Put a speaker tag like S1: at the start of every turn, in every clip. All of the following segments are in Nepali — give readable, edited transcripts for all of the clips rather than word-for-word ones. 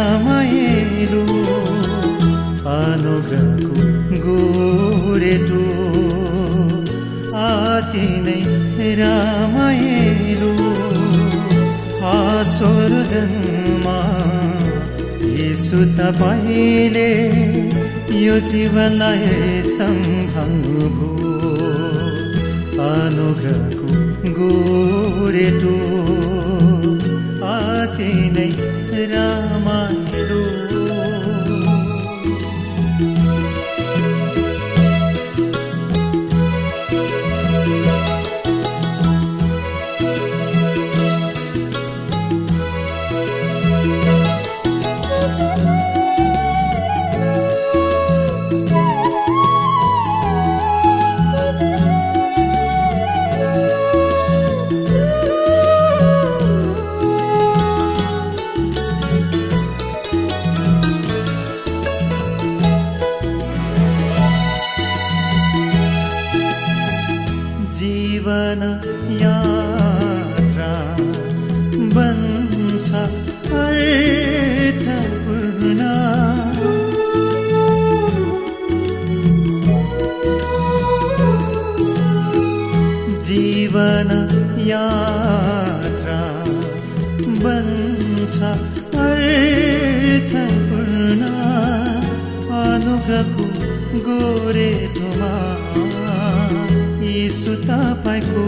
S1: रमाइलो अनुग्रहको गोरेटो अति नै रमाइलो स्वर्गमा यीशु तपाईले यो जीवनलाई सम्भाल्नुभयो अनुग्रहको गोरेटो अति नै रमाइलो जीवन यात्रा बन्छ अर्थपूर्ण जीवन यात्रा बन्छ अर्थपूर्ण अनुग्रहको गोरेटोमा यीशु तपाईको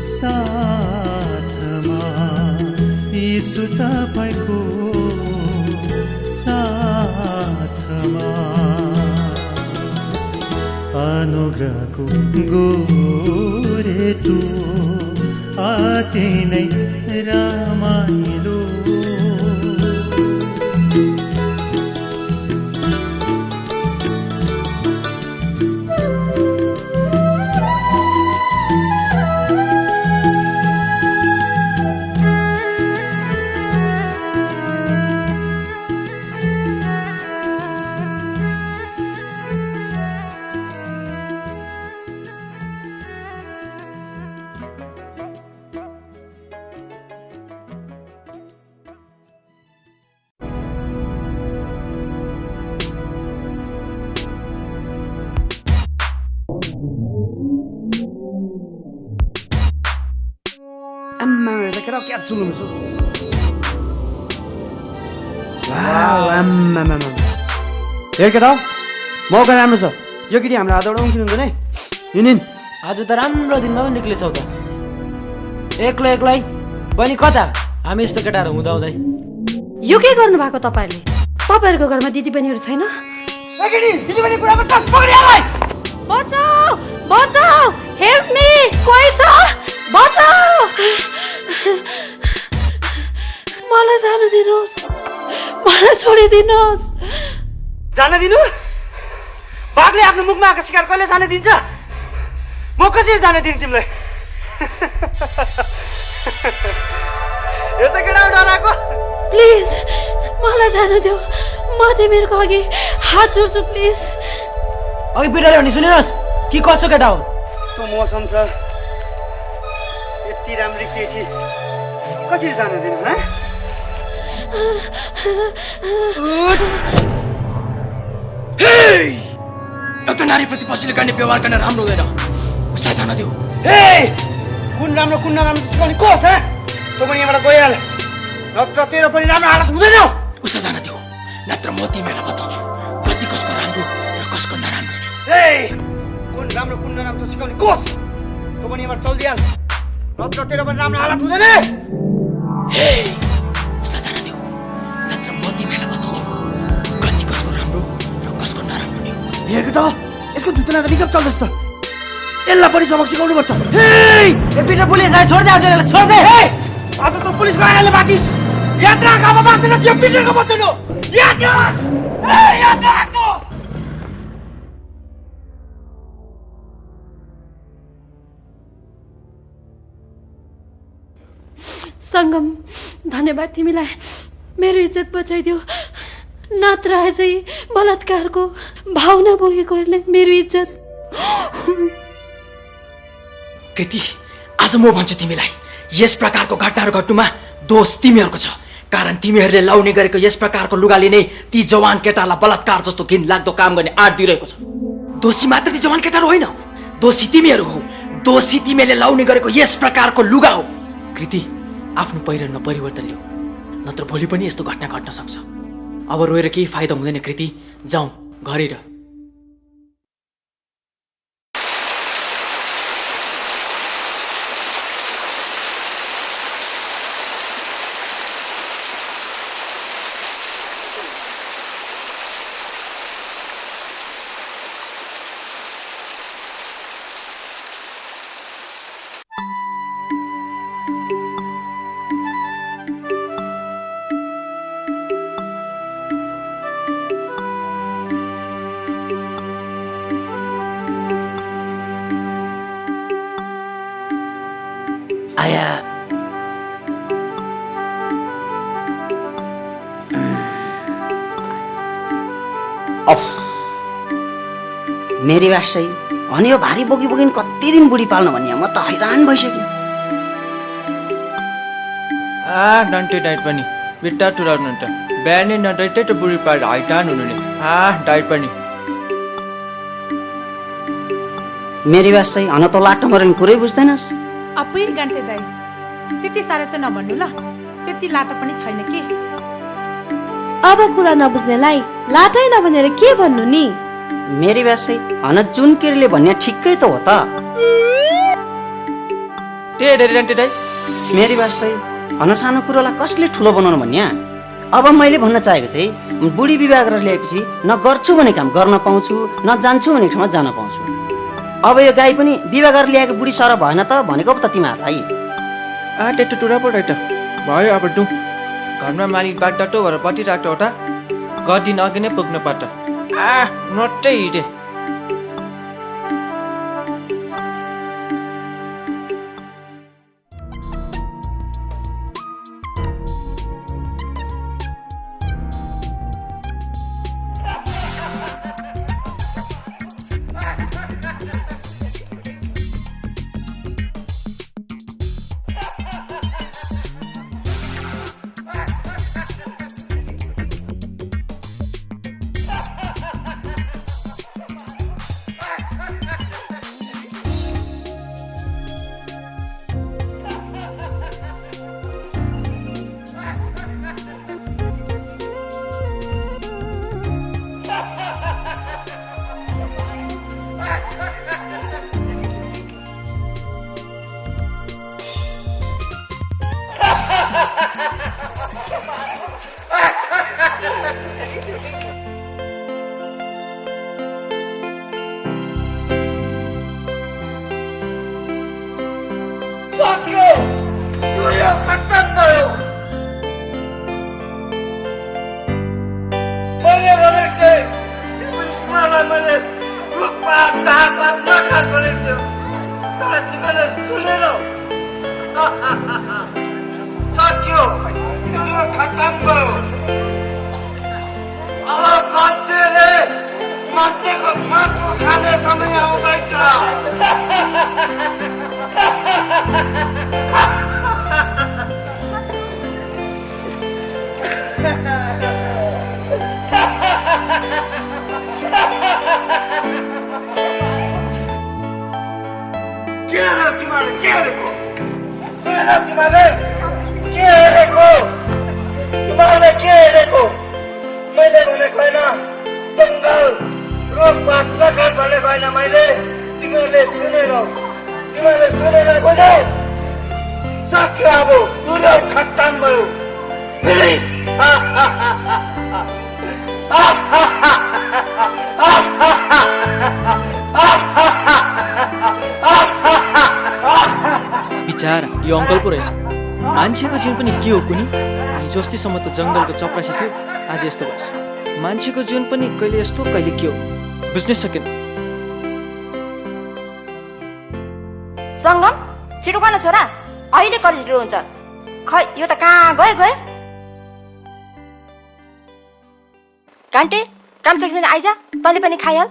S1: साथमा यीशु तपाईको साथमा अनुग्रहको गोरेटो अति नै रमाइलो
S2: क्या चुल्नु छु आम्मा हेर केटा मौका राम्रो छ यो केटी हाम्रो हातबाट उम्किनुहुँदैन है हिँडिन् आज त राम्रो दिनमा पनि निक्लेछौ त एक्लै एक्लै बहिनी कता हामी यस्तो केटाहरू हुँदाहुँदै
S3: यो के गर्नु भएको तपाईहरुले तपाईहरुको घरमा दिदीबहिनीहरू छैन
S2: केटी दिदीबहिनी कुरामा टक पक्रियालाई
S3: बचाऊ बचाऊ हेल्प मी कोही छ बचाऊ मलाई जान दिनुहोस् मलाई छोडिदिनुहोस्
S2: जान दिनु बाघले आफ्नो मुखमा आएको शिकार कहिले जान दिन्छ म कसरी जान दिन्छु तिमीलाई यो त केटा डराएको
S3: प्लिज मलाई जान देऊ म तिमीहरूको अघि हात जोड्छु प्लिज
S2: अघि पिटाले भने सुनिनुहोस् कि कसो केटा हो यस्तो मौसम छ यति राम्री केटी कसरी जान दिनु है
S4: एउटा नारीप्रति पछिल्लो गर्ने व्यवहार गर्न राम्रो हुँदैन उसलाई जान देऊ
S2: कुन राम्रो कुन नराम्रो सिकाउने को छ तँ पनि यहाँबाट गइहाल नत्र तेरो पनि राम्रो हालत हुँदैन
S4: उसलाई जान देऊ नत्र म तिमीलाई बताउँछु कति कसको राम्रो र कसको नराम्रो
S2: कुन राम्रो कुन नराम्रो सिकाउने कोस तँ पनि यहाँबाट चल्दिहाल नत्र तेरो पनि राम्रो हालत हुँदैन
S4: उसलाई जान देऊ नत्र म तिमीलाई बताउँछु कति कसको राम्रो र कसको नराम्रो नि
S2: हेर्नु त यसको दुईजना निकट चल्दैछ त यसलाई पनि सबक सिकाउनु पर्छ पिटर पुलिस छोड्दै आज छोड्दै आज त पुलिस गएर बाँचिस यात्रा गाउँमा बाँच्दैन यो पिटरको बच्चन हो यात्रा
S3: सङ्गम धन्यवाद तिमीलाई मेरो इज्जत बचाइदियो नत्र अझै बलात्कारको भावना बोकेकोहरूले मेरो इज्जत
S4: केटी आज म भन्छु तिमीलाई यस प्रकारको घटनाहरू घट्नुमा दोष तिमीहरूको छ कारण तिमीहरूले लाउने गरेको यस प्रकारको लुगाले नै ती जवान केटालाई बलात्कार जस्तो घिनलाग्दो काम गर्ने आँट दिइरहेको छ। दोषी मात्र ती जवान केटाहरू होइन, दोषी तिमीहरू हौ। दोषी तिमीले लाउने गरेको यस प्रकारको लुगा हो। कृति, आफ्नो पहिरनमा परिवर्तन ल्याऊ, नत्र भोलि पनि यस्तो घटना घट्न सक्छ। अब रोएर केही फाइदा हुँदैन कृति, जाउँ घरै र।
S2: आया मेरी बात सही अनि यो भारी बोकी बोकिन कति दिन बुढी पाल्नु भन्ने म त हैरान भइसकेँ।
S5: डन्टे डाइट पनि बिट्टा टुराउनु त बिहानै नडाइटै त बुढी पाएर हैरान हुनु नि। डाइट पनि
S2: मेरी बात सही हन त लाटो मरेन कुरै बुझ्दैनस्।
S6: अपुइ गान्टे दाइ, त्यति साह्रो चाहिँ नभन्नु ल, त्यति लाटा पनि छैन के।
S3: अब कुरा नबुझ्नेलाई लाटै नभनेर के भन्नु नि।
S2: मेरी बात सही हन जुन केरीले भन्ने ठिकै त हो त।
S5: डन्टे दाइ,
S2: मेरी बात सही हन सानो कुरोलाई कसले ठुलो बनाउनु भन्ने। अब मैले भन्न चाहेको चाहिँ बुढी विवाह गरेर ल्याएपछि न गर्छु भने काम गर्न पाउँछु, न जान्छु भने ठाउँमा जान पाउँछु। अब यो गाई पनि विवाह गरेर ल्याएको बुढी सर भएन त भनेको पो त तिमीहरूलाई।
S5: टेटो टुरा पो डाइट भयो। अब डु घरमा मालिक बाटो टो भएर पति राख्टो होटा गदिन अघि नै पुग्नु पर्छ। नटै हिँडे बिचारा यो अङ्कल पो रहेछ। मान्छेको जीवन पनि के हो कुनी? हिजो अस्तिसम्म त जङ्गलको चपरासी थियो, आज यस्तो भएछ। मान्छेको जीवन पनि कहिले यस्तो कहिले के हो बुझ्नै सकेन।
S7: सङ्गम छिटो गर्न छोरा, अहिले कलेज ढिलो हुन्छ। खै यो त कहाँ गयो गयो। कान्टे काम सकिँदैन आइज, तैँले पनि खाइहाल।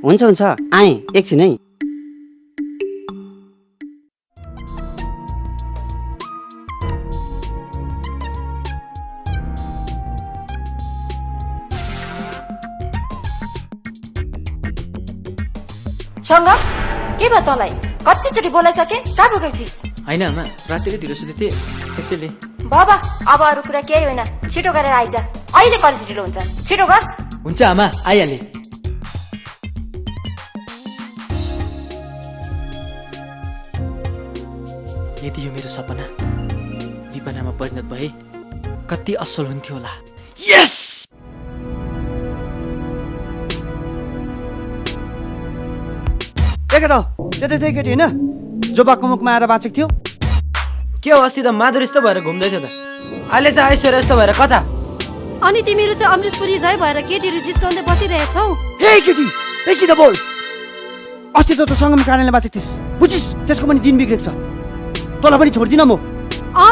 S2: हुन्छ हुन्छ आएँ एकछिन है।
S7: सङ्गम के भयो तँलाई कतिचोटि बोलाइसके कहाँ पुगेको थिइस्
S5: होइन आमा रातिकै ढिलो सुतेको थिएँ त्यसैले
S7: बाबा अब अरू कुरा केही होइन छिटो गरेर आइज अहिले कलेज ढिलो हुन्छ छिटो गर
S5: हुन्छ आमा आइहालेँ यदि यो मेरो सपना विपनामा परिणत भए कति असल हुन्थ्यो होला
S4: यस
S2: देख त त्यतै थियो केटी होइन जो बाको मुखमा आएर बाँचेको थियो
S8: के हो अस्ति त माधुरी जस्तो भएर घुम्दै थियो त अहिले चाहिँ ऐश्वर्या जस्तो भएर कता
S3: अनि तिमीहरू चाहिँ अमृतपुरी झै भएर केटीहरू जिस्काउँदै बसिरहेछौ
S2: हे केटी बेसी न बोल अस्ति त सङ्गम कारणले बाँचेको थिइस् बुझिस् त्यसको पनि दिन बिग्रेको छ तँलाई पनि छोड्दिन म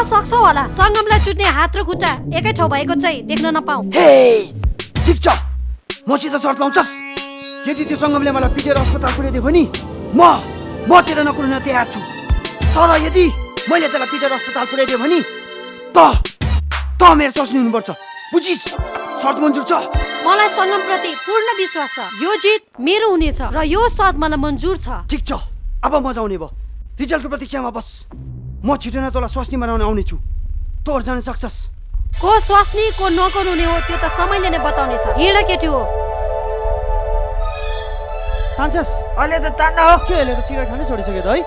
S3: सक्छौ होला सङ्गमलाई छुट्ने हात र खुट्टा एकै ठाउँ भएको चाहिँ देख्न नपाऊ
S2: हे ठिक छ मसित सर्ट लाउँछस् यदि त्यो सङ्गमले मलाई पिटेर अस्पताल पुर्याइदियो भने म तेरो नकुर्न तयार छु तर यदि मैले त्यसलाई पिटेर अस्पताल पुर्याइदियो भने त मेरो सोच्नु हुनुपर्छ बुझिस् सर्ट मन्जुर छ
S3: मलाई सङ्गम प्रति पूर्ण विश्वास छ यो जित मेरो हुनेछ र यो साथ मलाई मन्जुर छ
S2: ठिक छ अब म जाउने भयो रिजल्टको प्रतीक्षामा बस म छिटो नै तँलाई स्वास्नी बनाउन आउने छु तोर जान सक्छस्
S3: को स्वास्नी को नकर हुने हो त्यो त समयले नै बताउनेछ हिँड केटी हो
S2: तान्छस्
S8: अहिले त तान्न हो
S2: के अहिले त सिगारेट खानै छोडिसक्यो त है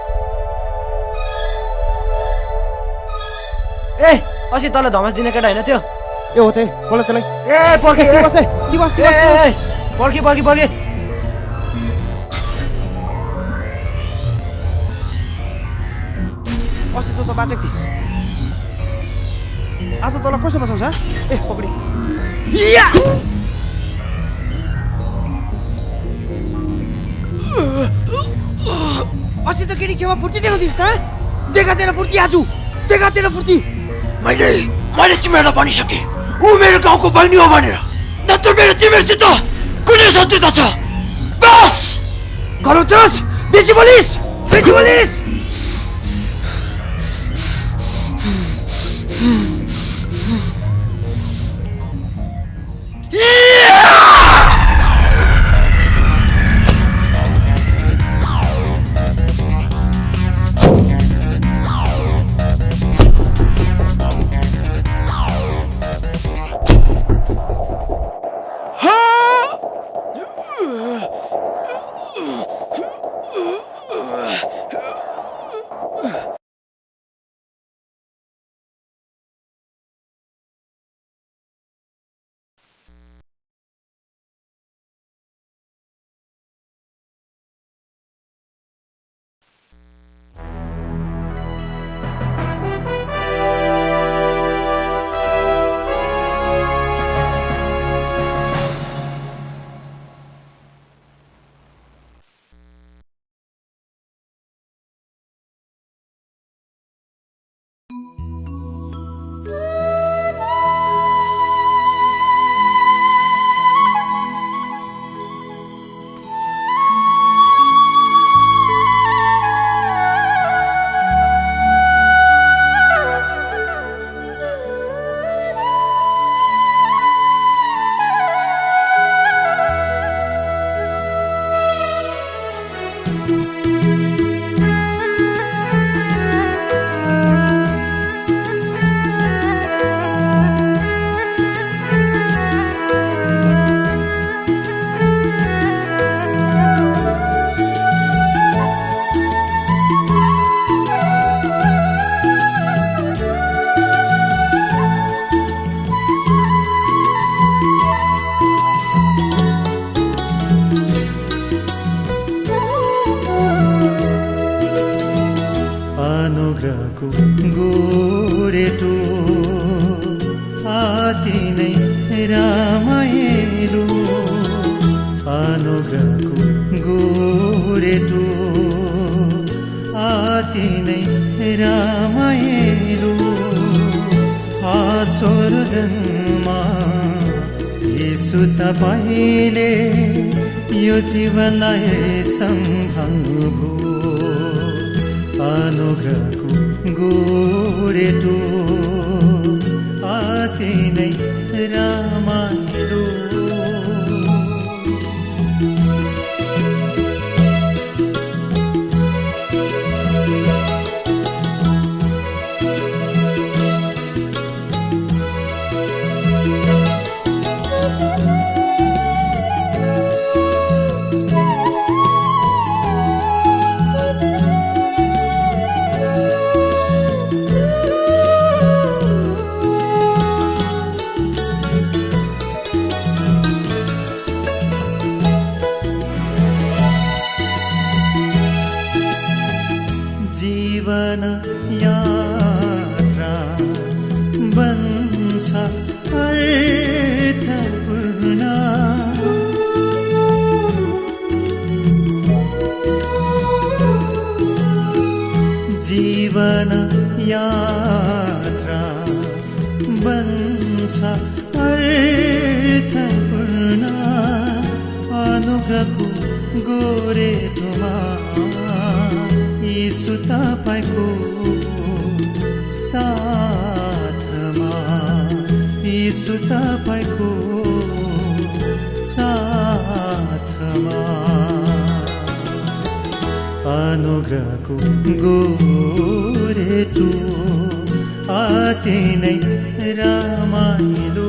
S8: ए अस्ति तँलाई धमस दिने केटा होइन त्यो
S2: ए हो त्यही बोल त्यसलाई
S8: ए पर्खे
S2: बस
S8: पर्खी पर्खी पर्खी
S2: अस्ति त बाँचेको थिइस् आज तँलाई कसले बचाउँछ ए पक्री अस्ति त केटी छेउमा फुर्ती देखाउँथिस् त देखा तेरो फुर्ती आज देखा तेरो फुर्ती
S4: मैले तिमीहरूलाई भनिसकेँ ऊ मेरो गाउँको बहिनी हो भनेर नत्र मेरो तिमीहरूसित कुनै शत्रुता छ बस
S2: गराउँछस् बेसी बोलिस्
S1: अनुग्रहको गोरेटो आति नै रामायणो अनुग्रहको गोरेटो आति नै रामायणो स्वर्गमा यसो तपाईले यो जीवनलाई सम्भाल्नुभयो अनुग्रहको गोरेटो आति नै रामायणो यात्रा बन्छ अर्थपूर्ण जीवन यात्रा बन्छ अर्थपूर्ण अनुग्रहको गोरेटोमा यीशु तपाईको साथमा यीशु तपाईको साथमा अनुग्रहको गोरेटो आते नै रमाइलो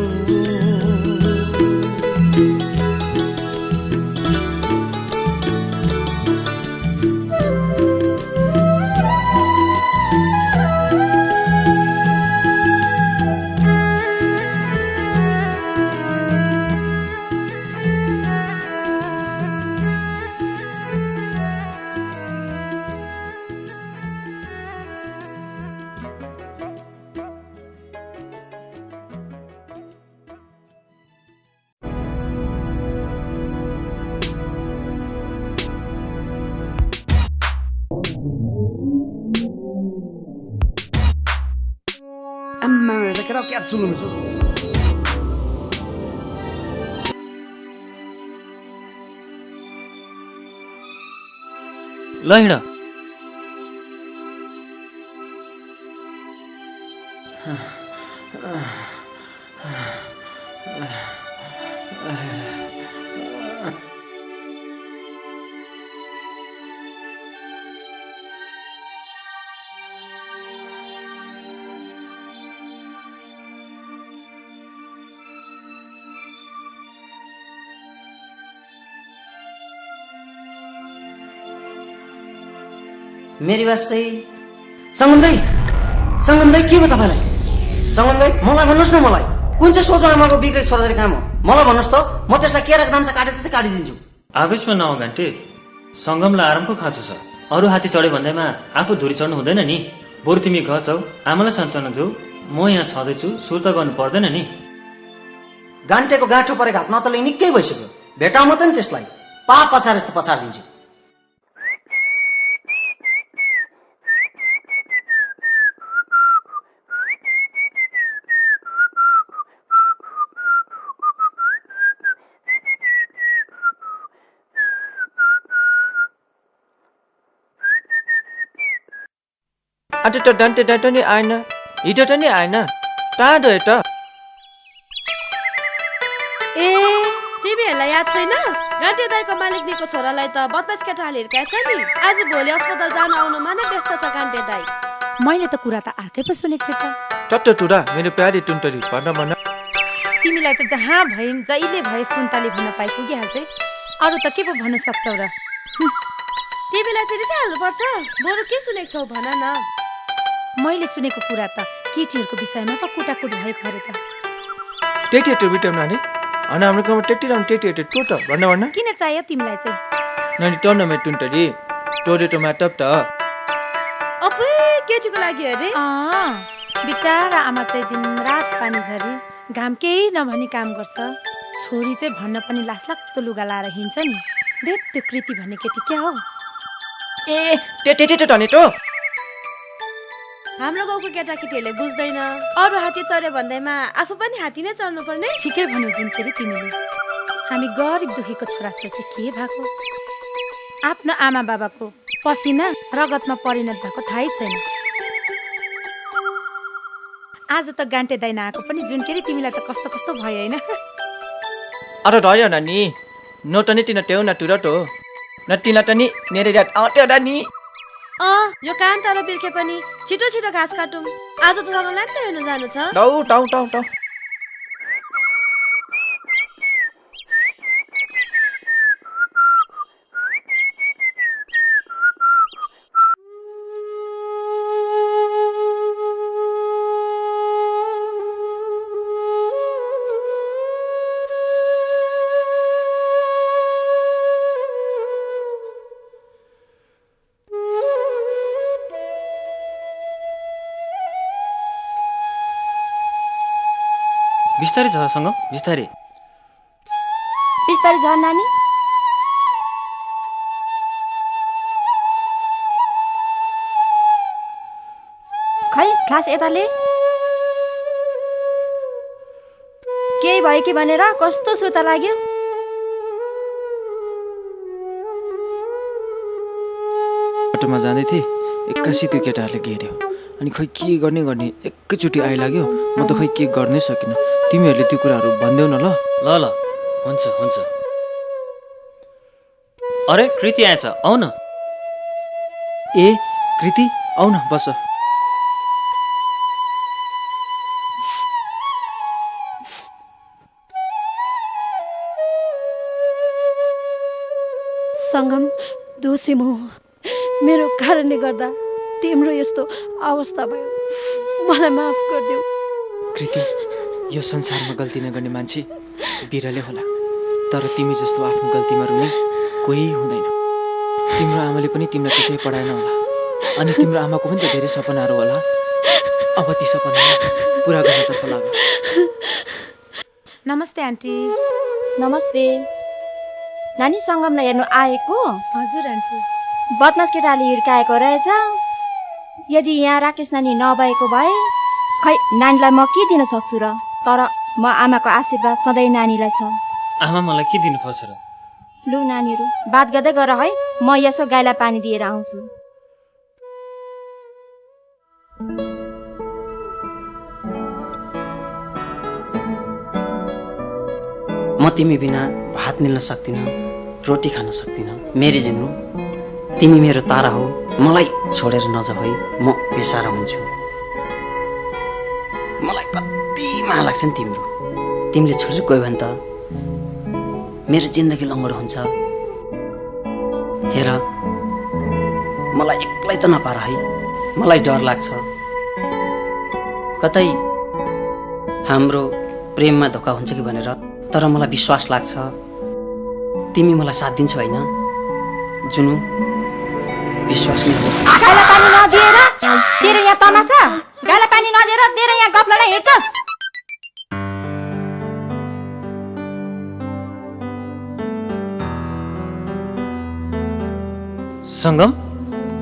S2: Kira क्या चुल्नु छु
S5: ल हिँड
S2: मेरी बात चाहिँ सङ्गम दाइ के भयो तपाईँलाई सङ्गम दाइ मलाई भन्नुहोस् न मलाई कुन चाहिँ सोच आमाको बिग्रे छोराछोरी काम हो मलाई भन्नुहोस् त म त्यसलाई केराको दाम्चा काटेर त काटिदिन्छु
S9: आवेशमा नआउ घन्टे सङ्गमलाई आरामको खाँचो छ अरू हात्ती चढ्यो भन्दैमा आफू धुरी चढ्नु हुँदैन नि बरु तिमी घर छौ आमालाई सान्त्वना देऊ म यहाँ छँदैछु सुर्ता गर्नु पर्दैन नि
S2: गान्टेको गाँठो परेको हात नतले निकै भइसक्यो भेटाउनु त नि त्यसलाई पाप पछार जस्तो पछारिदिन्छु
S8: अटे त डन्टे डन्टे नि आएन हिटो त नि आएन टाढो हेट
S3: ए तिमीहरूलाई याद छैन गाँटे दाइको मालिकनीको छोरालाई त बदमास केटाले हिर्काएछ नि आज भोलि अस्पताल जान आउनुमा नै व्यस्त छ गाँटे दाइ
S6: मैले त कुरा त अर्कै पो सुनेको थिएँ त
S8: टट्ट टुरा मेरो प्यारी टुन्टरी भन
S6: तिमीलाई त जहाँ भए जहिले भए सुन्तले भन्न पाइ पुगिहाल्छ अरू त के पो भन्न सक्छौ र
S3: तिमीलाई चाहिँ रिसाइहाल्नु पर्छ बरु के सुनेको छौ भन न
S6: मैले सुनेको कुरा त केटीहरूको विषयमा पो कुटाकुट भएको अरे त
S8: टेटी बिटाउनु नानी अनि हाम्रो गाउँमा टेटी टोट भन्न
S6: किन चाहियो तिमीलाई चाहिँ
S8: नानी टर्नमा टुन्टरी टोरेटो माटप त
S3: अबै केटीको लागि अरे
S6: बिचारा आमा चाहिँ दिनरात पानी झरी घाम केही नभनी काम गर्छ छोरी चाहिँ भन्न पनि लासलाग्दो लुगा लाएर हिँड्छ नि देख त्यो कृति भन्ने केटी क्या हो
S8: ए टेटेटो टनेटो
S3: हाम्रो गाउँको केटाकेटीहरूले बुझ्दैन अरू हात्ती चढ्यो भन्दैमा आफू पनि हात्ती नै चढ्नु पर्ने
S6: ठिकै भन्नु जुन तिमीले हामी गरिब दुखीको छोराछोरी चाहिँ के भएको आफ्नो आमा बाबाको पसिना रगतमा परिणत भएको थाहै छैन आज त गान्टे दाइ नआएको पनि जुन तिमीलाई त कस्तो कस्तो भयो होइन
S8: अरे रह्यो नानी नोटनी तिन ट्याउ न टुरटो न तिन टनी नेरे रात आट्यो नानी
S3: यो कान तर बिर्खे पनि छिटो छिटो घाँस काटौँ आज त सङ्गमलाई पनि हेर्नु जानु छ
S8: टाउ
S9: बिस्तारै झर सङ्गम, बिस्तारै।
S7: बिस्तारै झर नानी। खै क्लास यताले केही भयो कि भनेर कस्तो सुर्ता लाग्यो?
S5: बाटोमा जाँदै थिएँ, एक्कासी त्यो केटाहरूले घेर्यो। अनि खै के गर्ने एकैचोटि आइलाग्यो। म त खै के गर्नै सकिनँ। तिमीहरूले त्यो कुराहरू भनिदेऊ न ल।
S9: ल ल, हुन्छ हुन्छ। अरे कृति आएछ, आऊ न।
S5: ए कृति, आऊ न बस।
S3: सङ्गम, दोषी म हो। मेरो कारणले गर्दा तिम्रो यस्तो अवस्था भयो, मलाई माफ गरिदेऊ।
S5: कृति, यो संसारमा गल्ती नगर्ने मान्छे बिरलै होला, तर तिमी जस्तो आफ्नो गल्तीमा रुने कोही हुँदैन। तिम्रो आमाले पनि तिमीलाई त्यसै पढाएन होला, अनि तिम्रो आमाको पनि त धेरै सपनाहरू होला। अब ती सपना पुरा गर्नतर्फ लाग।
S6: नमस्ते आन्टी।
S7: नमस्ते नानी। सङ्गमलाई हेर्नु आएको?
S6: हजुर आन्टी।
S7: बदमास केटाले हिर्काएको रहेछ। यदि यहाँ राकेश नानी नभएको भए खै नानीलाई म के दिन सक्छु र? तर म आमाको आशीर्वाद सधैँ नानीलाई छ।
S9: आमा मलाई के दिनुपर्छ र?
S7: लु नानीहरू बात गर्दै गर है, म यसो गाईलाई पानी दिएर आउँछु।
S10: म तिमी बिना भात निल्न सक्दिनँ, रोटी खान सक्दिनँ। मेरी जिनु, तिमी मेरो तारा हो। मलाई छोडेर नजाऊ है, म बेसारा हुन्छु। मलाई कति माया लाग्छ नि तिम्रो। तिमीले छोडेर गयो भने त मेरो जिन्दगी लङ्गडो हुन्छ। हेर, मलाई एक्लै त नपार है, मलाई डर लाग्छ। कतै हाम्रो प्रेममा धोका हुन्छ कि भनेर। तर मलाई विश्वास लाग्छ तिमी मलाई साथ दिन्छौ होइन जुनु? विश्वास नै हो।
S7: गाईलाई पानी नदिएर तेरो यहाँ तमासा? गाईलाई पानी नदिएर तेरो यहाँ गफ लडाइ हिँड्छस्?
S9: सङ्गम,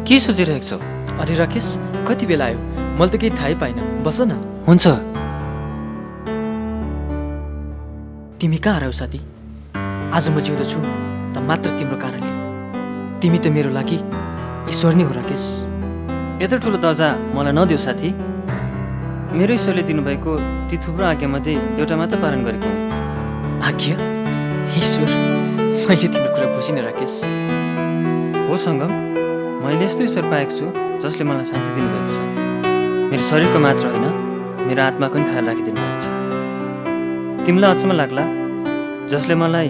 S9: के सोचिरहेको छौ?
S5: अरे राकेश, कति बेला आयो? मैले त केही थाहै पाइनँ। बस न।
S9: हुन्छ।
S5: तिमी कहाँ हरायौ साथी? आज म जिउँदछु त मात्र तिम्रो कारणले। तिमी त मेरो लागि ईश्वर नै हो राकेश।
S9: यत्रो ठुलो दर्जा मलाई नदेऊ साथी। मेरो ईश्वरले दिनुभएको ती थुप्रो आज्ञामध्ये एउटा मात्र पालन गरेको हुँ।
S5: आज्ञा? ईश्वर, मैले तिम्रो कुरा बुझिनँ राकेश।
S9: हो सङ्गम, मैले यस्तो ईश्वर पाएको छु जसले मलाई शान्ति दिनुभएको छ। मेरो शरीरको मात्र होइन, मेरो आत्माको पनि ख्याल राखिदिनु भएको छ। तिमीलाई अचम्म लाग्ला, जसले मलाई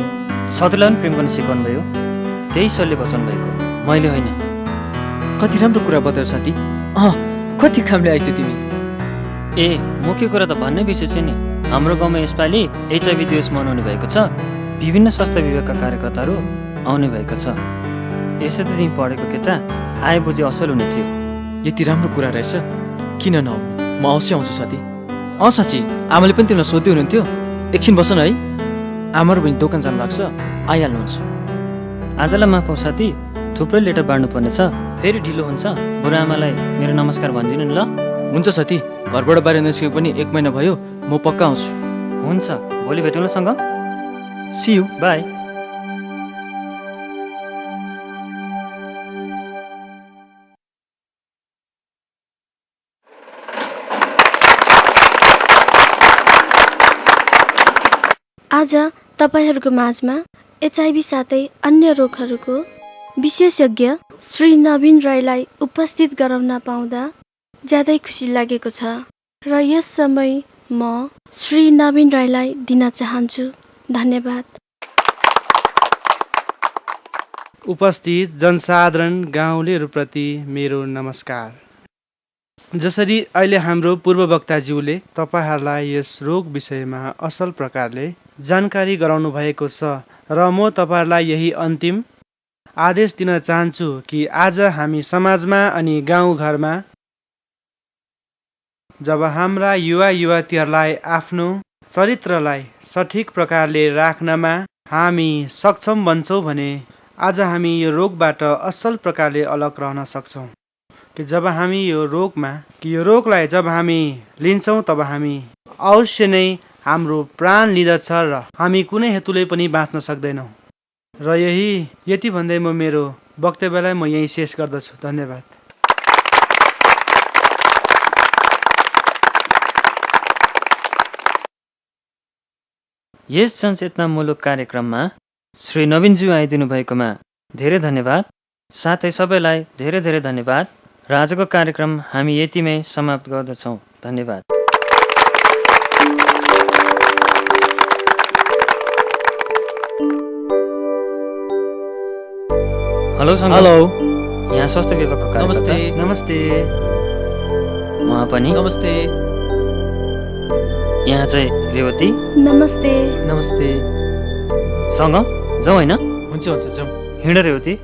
S9: शत्रुलाई पनि प्रेम गर्न सिकाउनु भयो त्यही ईश्वरले बचाउनु भएको, मैले होइन।
S5: कति राम्रो कुरा बतायौ साथी। कति कामले आइथ्यो तिमी।
S9: ए, मुख्य कुरा त भन्नै बिर्सेछु नि। हाम्रो गाउँमा यसपालि HIV दिवस मनाउने भएको छ। विभिन्न स्वास्थ्य विभागका कार्यकर्ताहरू आउने भएको छ। यसो त तिमी पढेको केटा आए बुझे असल हुने थियो।
S5: यति राम्रो कुरा रहेछ, किन नआउनु? म अवश्य आउँछु साथी। साँच्ची, आमाले पनि तिमीलाई सोध्दै हुनुहुन्थ्यो। एकछिन बस न है, आमा र बहिनी दोकान जानु लाग्छ, आइहाल्नुहुन्छ।
S9: आजलाई माफ पाउ साथी, थुप्रै लेटर बाँड्नु पर्ने छ, फेरि ढिलो हुन्छ। बुढा आमालाई मेरो नमस्कार भनिदिनु नि ल।
S5: हुन्छ साथी, घरबाट बाहिर निस्केको पनि 1 महिना भयो, म पक्का आउँछु।
S9: हुन्छ, भोलि भेटौँ ल सङ्गम।
S5: C you,
S9: by.
S3: आज तपाईँहरूको माझमा HIV साथै अन्य रोगहरूको विशेषज्ञ श्री नवीन राईलाई उपस्थित गराउन पाउँदा ज्यादै खुसी लागेको छ र यस समय म श्री नवीन राईलाई दिन चाहन्छु धन्यवाद।
S11: उपस्थित जनसाधारण गाउँलेहरूप्रति मेरो नमस्कार। जसरी अहिले हाम्रो पूर्व वक्ताज्यूले तपाईँहरूलाई यस रोग विषयमा असल प्रकारले जानकारी गराउनु भएको छ र म तपाईँहरूलाई यही अन्तिम आदेश दिन चाहन्छु कि आज हामी समाजमा अनि गाउँघरमा जब हाम्रा युवा युवतीहरूलाई आफ्नो चरित्रलाई सठिक प्रकारले राख्नमा हामी सक्षम बन्छौँ भने आज हामी यो रोगबाट असल प्रकारले अलग रहन सक्छौँ। कि जब हामी यो रोगलाई जब हामी लिन्छौँ तब हामी अवश्य नै हाम्रो प्राण लिँदछ र हामी कुनै हेतुले पनि बाँच्न सक्दैनौँ। र यति भन्दै म मेरो वक्तव्यलाई म यहीँ शेष गर्दछु। धन्यवाद।
S9: यस जनचेतनामूलक कार्यक्रममा श्री नवीनज्यू आइदिनु भएकोमा धेरै धन्यवाद। साथै सबैलाई धेरै धेरै धन्यवाद र आजको कार्यक्रम हामी यतिमै समाप्त गर्दछौँ। धन्यवाद। हेलो सङ्गम।
S5: हेलो,
S9: यहाँ स्वास्थ्य विभागको कार्यकर्ता।
S11: नमस्ते।
S9: उहाँ पनि
S5: नमस्ते।
S9: यहाँ चाहिँ रेवती।
S3: नमस्ते।
S5: नमस्ते।
S9: सङ्गम जाउँ होइन?
S5: हुन्छ हुन्छ, जाउँ।
S9: हिँड रेवती।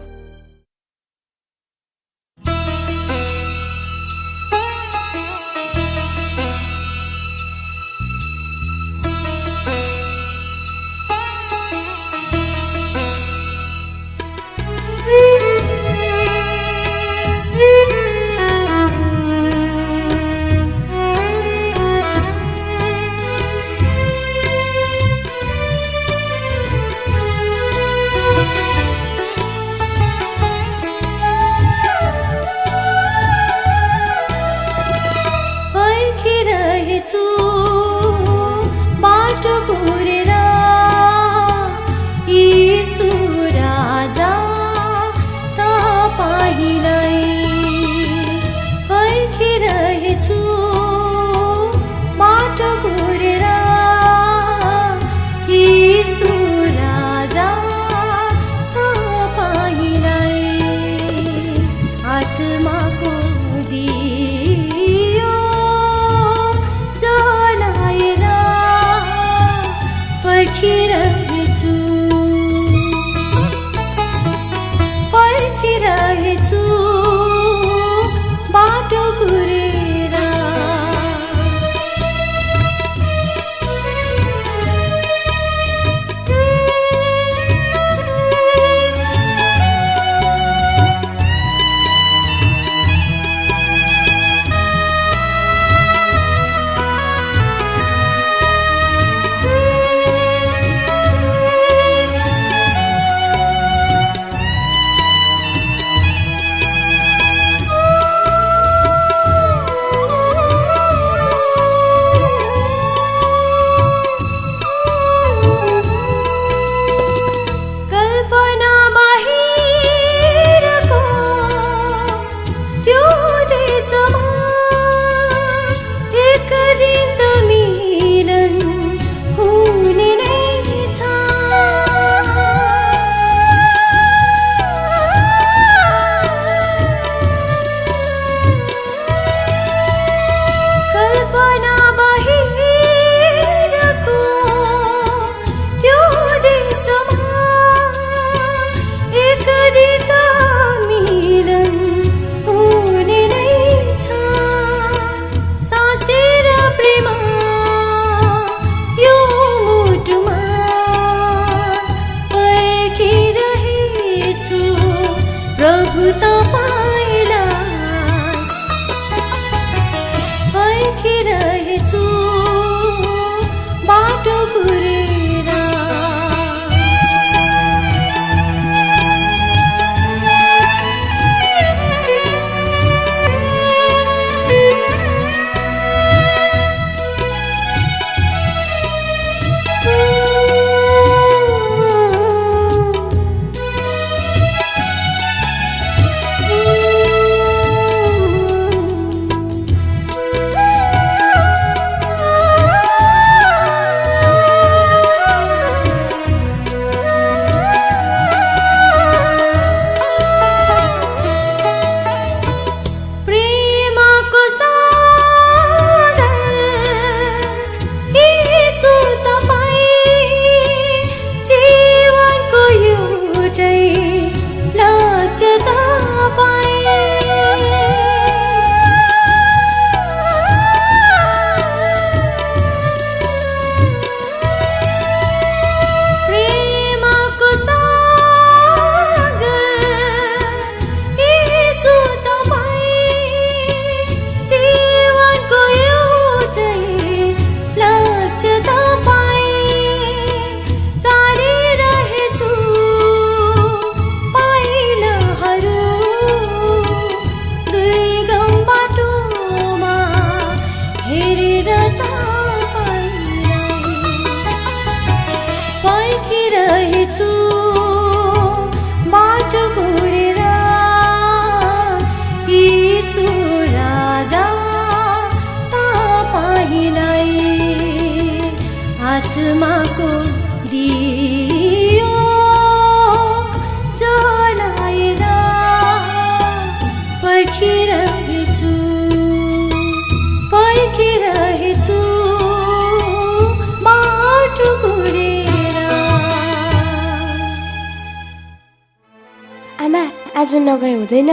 S3: आज नगए हुँदैन,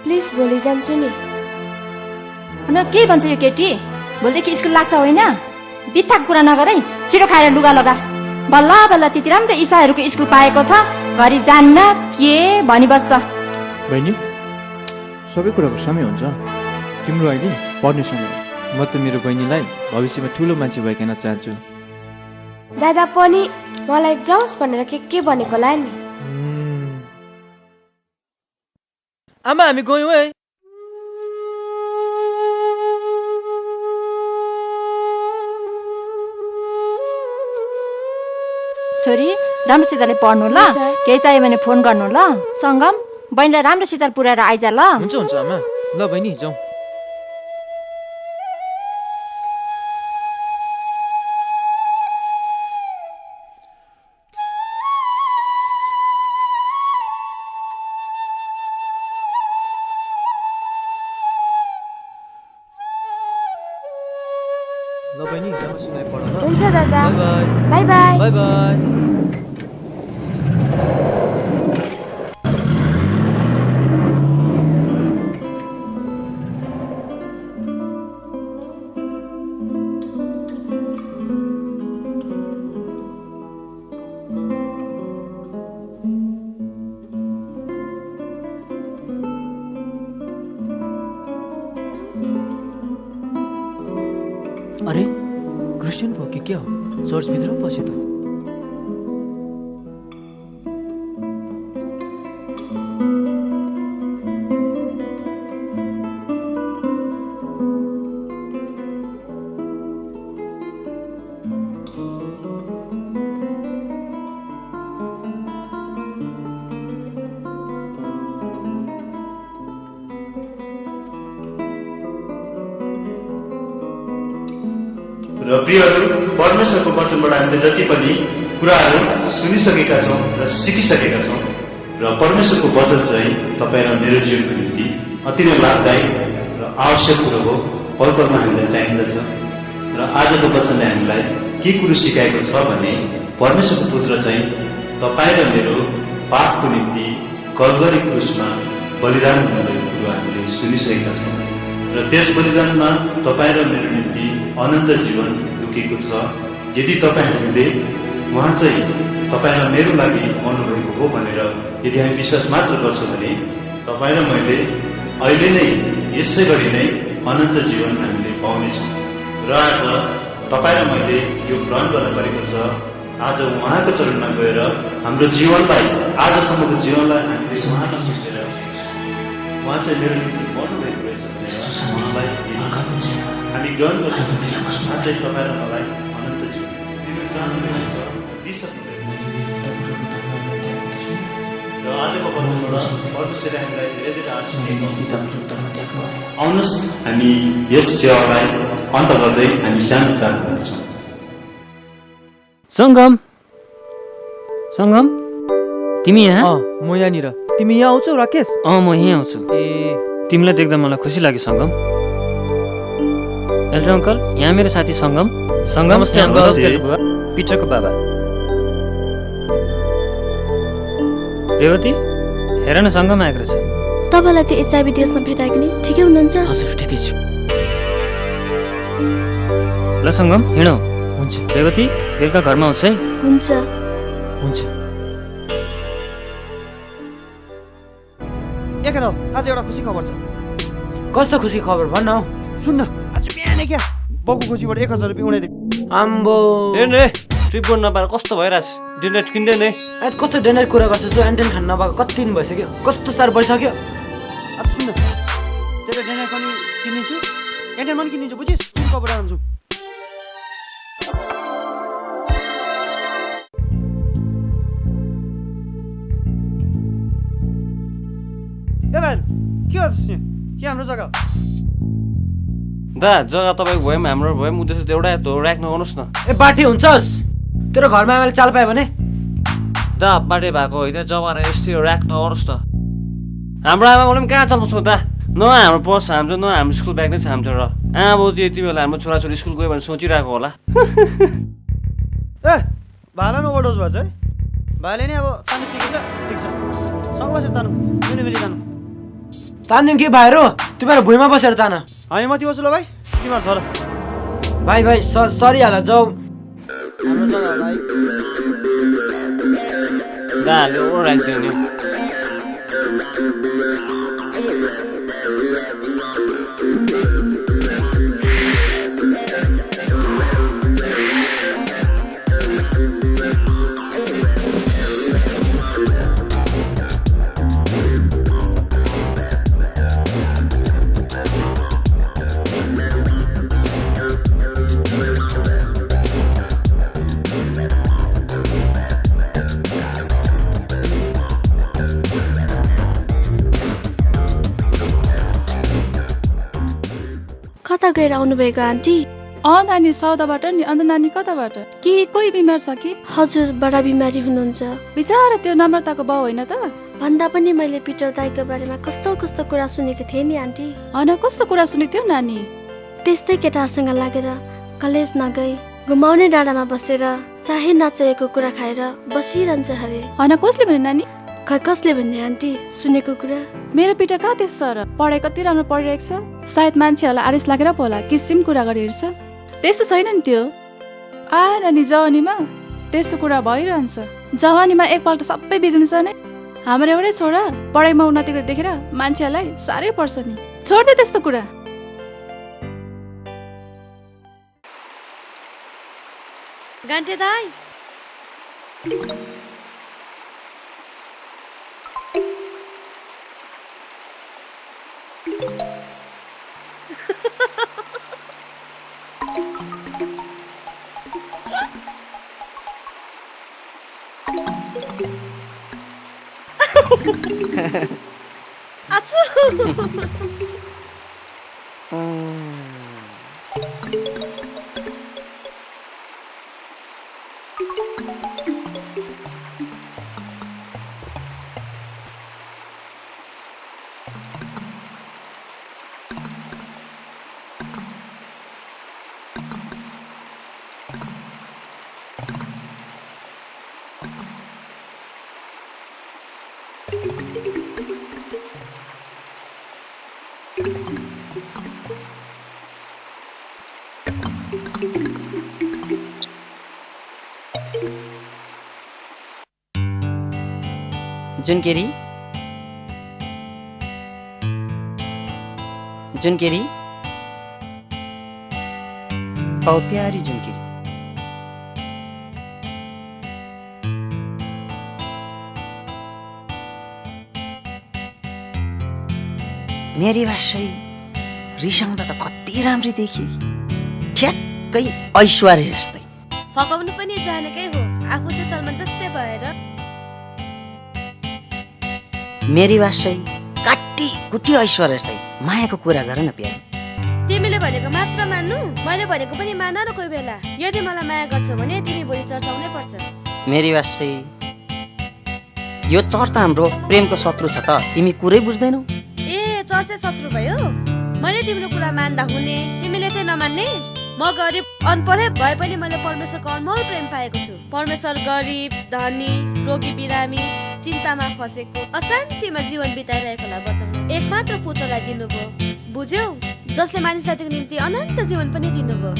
S3: प्लिज भोलि जान्छु नि।
S7: न के भन्छ यो केटी? भोलिदेखि स्कुल लाग्छ होइन? बित्थाको कुरा नगर है, छिटो खाएर लुगा लगा। बल्ल बल्ल त्यति राम्रो इसाहरूको स्कुल पाएको छ, घरि जान्न के भनिबस्छ।
S5: बहिनी, सबै कुराको समय हुन्छ। तिम्रो अहिले पढ्ने समय। म त मेरो बहिनीलाई भविष्यमा ठुलो मान्छे भइकन चाहन्छु।
S3: दादा पनि मलाई जाओस् भनेर के भनेको होला नि।
S8: आमा हामी गयौँ है।
S7: छोरी राम्रोसितले पढ्नु ल, केही चाहियो भने फोन गर्नु ल। सङ्गम, बहिनीलाई राम्रोसित पुऱ्याएर आइज ल।
S5: हुन्छ हुन्छ आमा। ल बहिनी जाउँ। ल बहिनी राम्रोसितले पढ ल।
S3: हुन्छ दादा,
S5: by
S3: by by.
S5: By by. अरे क्रिस्चियन भयो कि क्या हो? चर्चभित्र पछि त।
S12: र प्रियहरू, परमेश्वरको वचनबाट हामीले जति पनि कुराहरू सुनिसकेका छौँ र सिकिसकेका छौँ र परमेश्वरको वचन चाहिँ तपाईँ र मेरो जीवनको निम्ति अति नै लाभदायी र आवश्यक कुरो हो। पल पलमा हामीलाई चाहिँदछ। र आजको वचनले हामीलाई के कुरो सिकाएको छ भने परमेश्वरको पुत्र चाहिँ तपाईँ र मेरो पापको निम्ति कल्भरी क्रुसमा बलिदान हुनुभएको कुरो हामीले सुनिसकेका छौँ र त्यस बलिदानमा तपाईँ र मेरो निम्ति अनन्त जीवन लुकेको छ। यदि तपाईँहरूले उहाँ चाहिँ तपाईँ र मेरो लागि मर्नुभएको हो भनेर यदि हामी विश्वास मात्र गर्छौँ भने तपाईँ र मैले अहिले नै यसै गरी नै अनन्त जीवन हामीले पाउनेछौँ। र आज तपाईँ र मैले यो ग्रहण गर्न परेको छ। आज उहाँको चरणमा गएर हाम्रो जीवनलाई, आजसम्मको जीवनलाई हामीले उहाँमा सोचेर उहाँ चाहिँ मेरो निम्ति मर्नुभएको रहेछ भनेर उहाँलाई हामी ग्रहण गर्छौँ भने उहाँ चाहिँ तपाईँ र मलाई अनन्त जीवन दिनु चाहनुहुन्छ, दिइसक्नुभएको र आजको वचनबाट परमेश्वरले हामीलाई धेरै धेरै आशिष दिएको। आउनुहोस् हामी यस सेवालाई अन्त गर्दै हामी सानो प्रार्थना गर्छौँ।
S9: सङ्गम, सङ्गम, तिमी यहाँ?
S5: म यहाँनिर। तिमी यहाँ आउँछौ राकेश?
S9: म यहीँ आउँछु। तिमीलाई देख्दा मलाई खुसी लाग्यो सङ्गम। एल्डर अङ्कल, यहाँ मेरो साथी सङ्गम। सङ्गम बुवा, पिटरको बाबा। रेवती, हेर न सङ्गम आएको रहेछ।
S3: तपाईँलाई त्यो एचआइभी देशमा भेटाएको नि? ठिकै हुनुहुन्छ?
S9: हजुर ठिकै छु। ल सङ्गम हिँडौ।
S5: हुन्छ।
S9: रेवती, बेलुका घरमा आउँछ है?
S3: हुन्छ।
S5: हुन्छ।
S2: एकै हो, आज एउटा खुसी खबर छ।
S8: कस्तो खुसी खबर भन्न हौ?
S2: सुन्न, आज बिहानै क्या बाउको खुसीबाट 1000 रुपियाँ उडाइदियो।
S8: आम्बो,
S9: हेर्नु है, ट्रिप गर्नु नपाएर कस्तो भइरहेछ। डिनर किन्दैन है?
S8: कस्तो डेनर कुरा गर्छ जो एन्टेन खान नपाएको कति दिन भइसक्यो। कस्तो साह्रो भइसक्यो।
S2: अब सुन्न, तेरो डेनर पनि किनिदिन्छु, एन्टेन पनि किनिदिन्छु, बुझिस्? कुन कपडा आउँछु। ए भाइ, के गर्छस् यहाँ? के हाम्रो जग्गा?
S9: दा, जग्गा तपाईँको भयो पनि हाम्रो भयो पनि उद्देश्य त एउटै हो, ऱ्याक नगर्नुहोस् न।
S8: ए बाठी हुन्छस्? तेरो घरमा आमाले चाल पायो भने?
S9: दा, बाटे भएको होइन, जग्गा यस्तै ऱ्याक नगर्नुहोस् न। हाम्रो आमाले पनि कहाँ चलाउँछौ दा? न हाम्रो पर्स हाम्रो, न हाम्रो स्कुल ब्याग नै छ हाम्रो। र आमा बाउ यति बेला हाम्रो छोराछोरी स्कुल गयो भने सोचिरहेको होला।
S2: ए भाला न ओभरडोज भएछ है? भाइले नि अब तानु सिकिन्छ ठिक छ सँग बसेर तानु मिली तानु
S4: तान्दिउँ के भाइहरू तिमीहरू भुइँमा बसेर तान
S2: हामी माथि बस्छु ल भाइ तिमीहरू छ ल
S4: भाइ सरी हाल जाऊ
S2: हाम्रो जग्गा भाइ
S9: दाले ओराइदियो नि
S3: कता गएर आउनुभएको आन्टी?
S13: नानी सौदाबाट नि। अन्त नानी कताबाट? कि कोही बिमार छ कि?
S3: हजुर बडा बिमारी हुनुहुन्छ।
S13: बिचारा त्यो नम्रताको बाउ होइन त?
S3: भन्दा पनि मैले पिटर दाईको बारेमा कस्तो कस्तो कुरा सुनेको थिएँ नि आन्टी।
S13: कस्तो कुरा सुनेको थियौ नानी?
S3: त्यस्तै केटाहरूसँग लागेर कलेज नगई घुमाउने डाँडामा बसेर चाहे नचाहेको कुरा खाएर बसिरहन्छ अरे।
S13: कसले भने नानी?
S3: खै कसले भन्ने आन्टी? सुनेको कुरा।
S13: मेरो पिटा कहाँ त्यसो छ र? पढाइ कति राम्रो पढिरहेको छ। सायद मान्छेहरूलाई आरिस लागेर पो होला किसिम कुरा गरी हिँड्छ। त्यस्तो छैन नि त्यो। नानी जवानीमा त्यस्तो कुरा भइरहन्छ। जवानीमा एकपल्ट सबै बिग्रिन्छ नै। हाम्रो एउटै छोरा पढाइमा उन्नति देखेर मान्छेहरूलाई साह्रै पर्छ नि। छोड्दे त्यस्तो कुरा।
S3: गान्टे दाई
S10: जुनकेरी जुनकेरी औ प्यारी जुनकेरी मेरी भाषै रिसाउँदा त कति राम्री देखिए ठ्याक्कै ऐश्वर्य जस्तै
S3: फकाउनु पनि जानेकै हो आफू चाहिँ सलमान जस्तै भएर
S10: मेरी भाषै काटी कुटी ऐश्वर्य जस्तै मायाको कुरा गर न प्यारी
S3: तिमीले भनेको मात्र मान्नु मैले भनेको पनि मान न कोही बेला यदि मलाई माया गर्छ भने तिमी भोलि चर्चाउनै पर्छ
S10: मेरी भाषै यो चर्चा हाम्रो प्रेमको शत्रु छ त तिमी कुरै बुझ्दैनौ
S3: चर्चा शत्रु भयो मैले तिम्रो कुरा मान्दा हुने तिमीले चाहिँ नमान्ने म गरिब अनपढै भए पनि मैले परमेश्वरको अनमोल प्रेम पाएको छु परमेश्वर गरिब धनी रोगी बिरामी चिन्तामा फसेको अशान्तिमा जीवन बिताइरहेकोलाई बचाउनु एकमात्र पुत्रलाई दिनुभयो बुझ्यौ जसले मानिसजातिको निम्ति अनन्त जीवन पनि दिनुभयो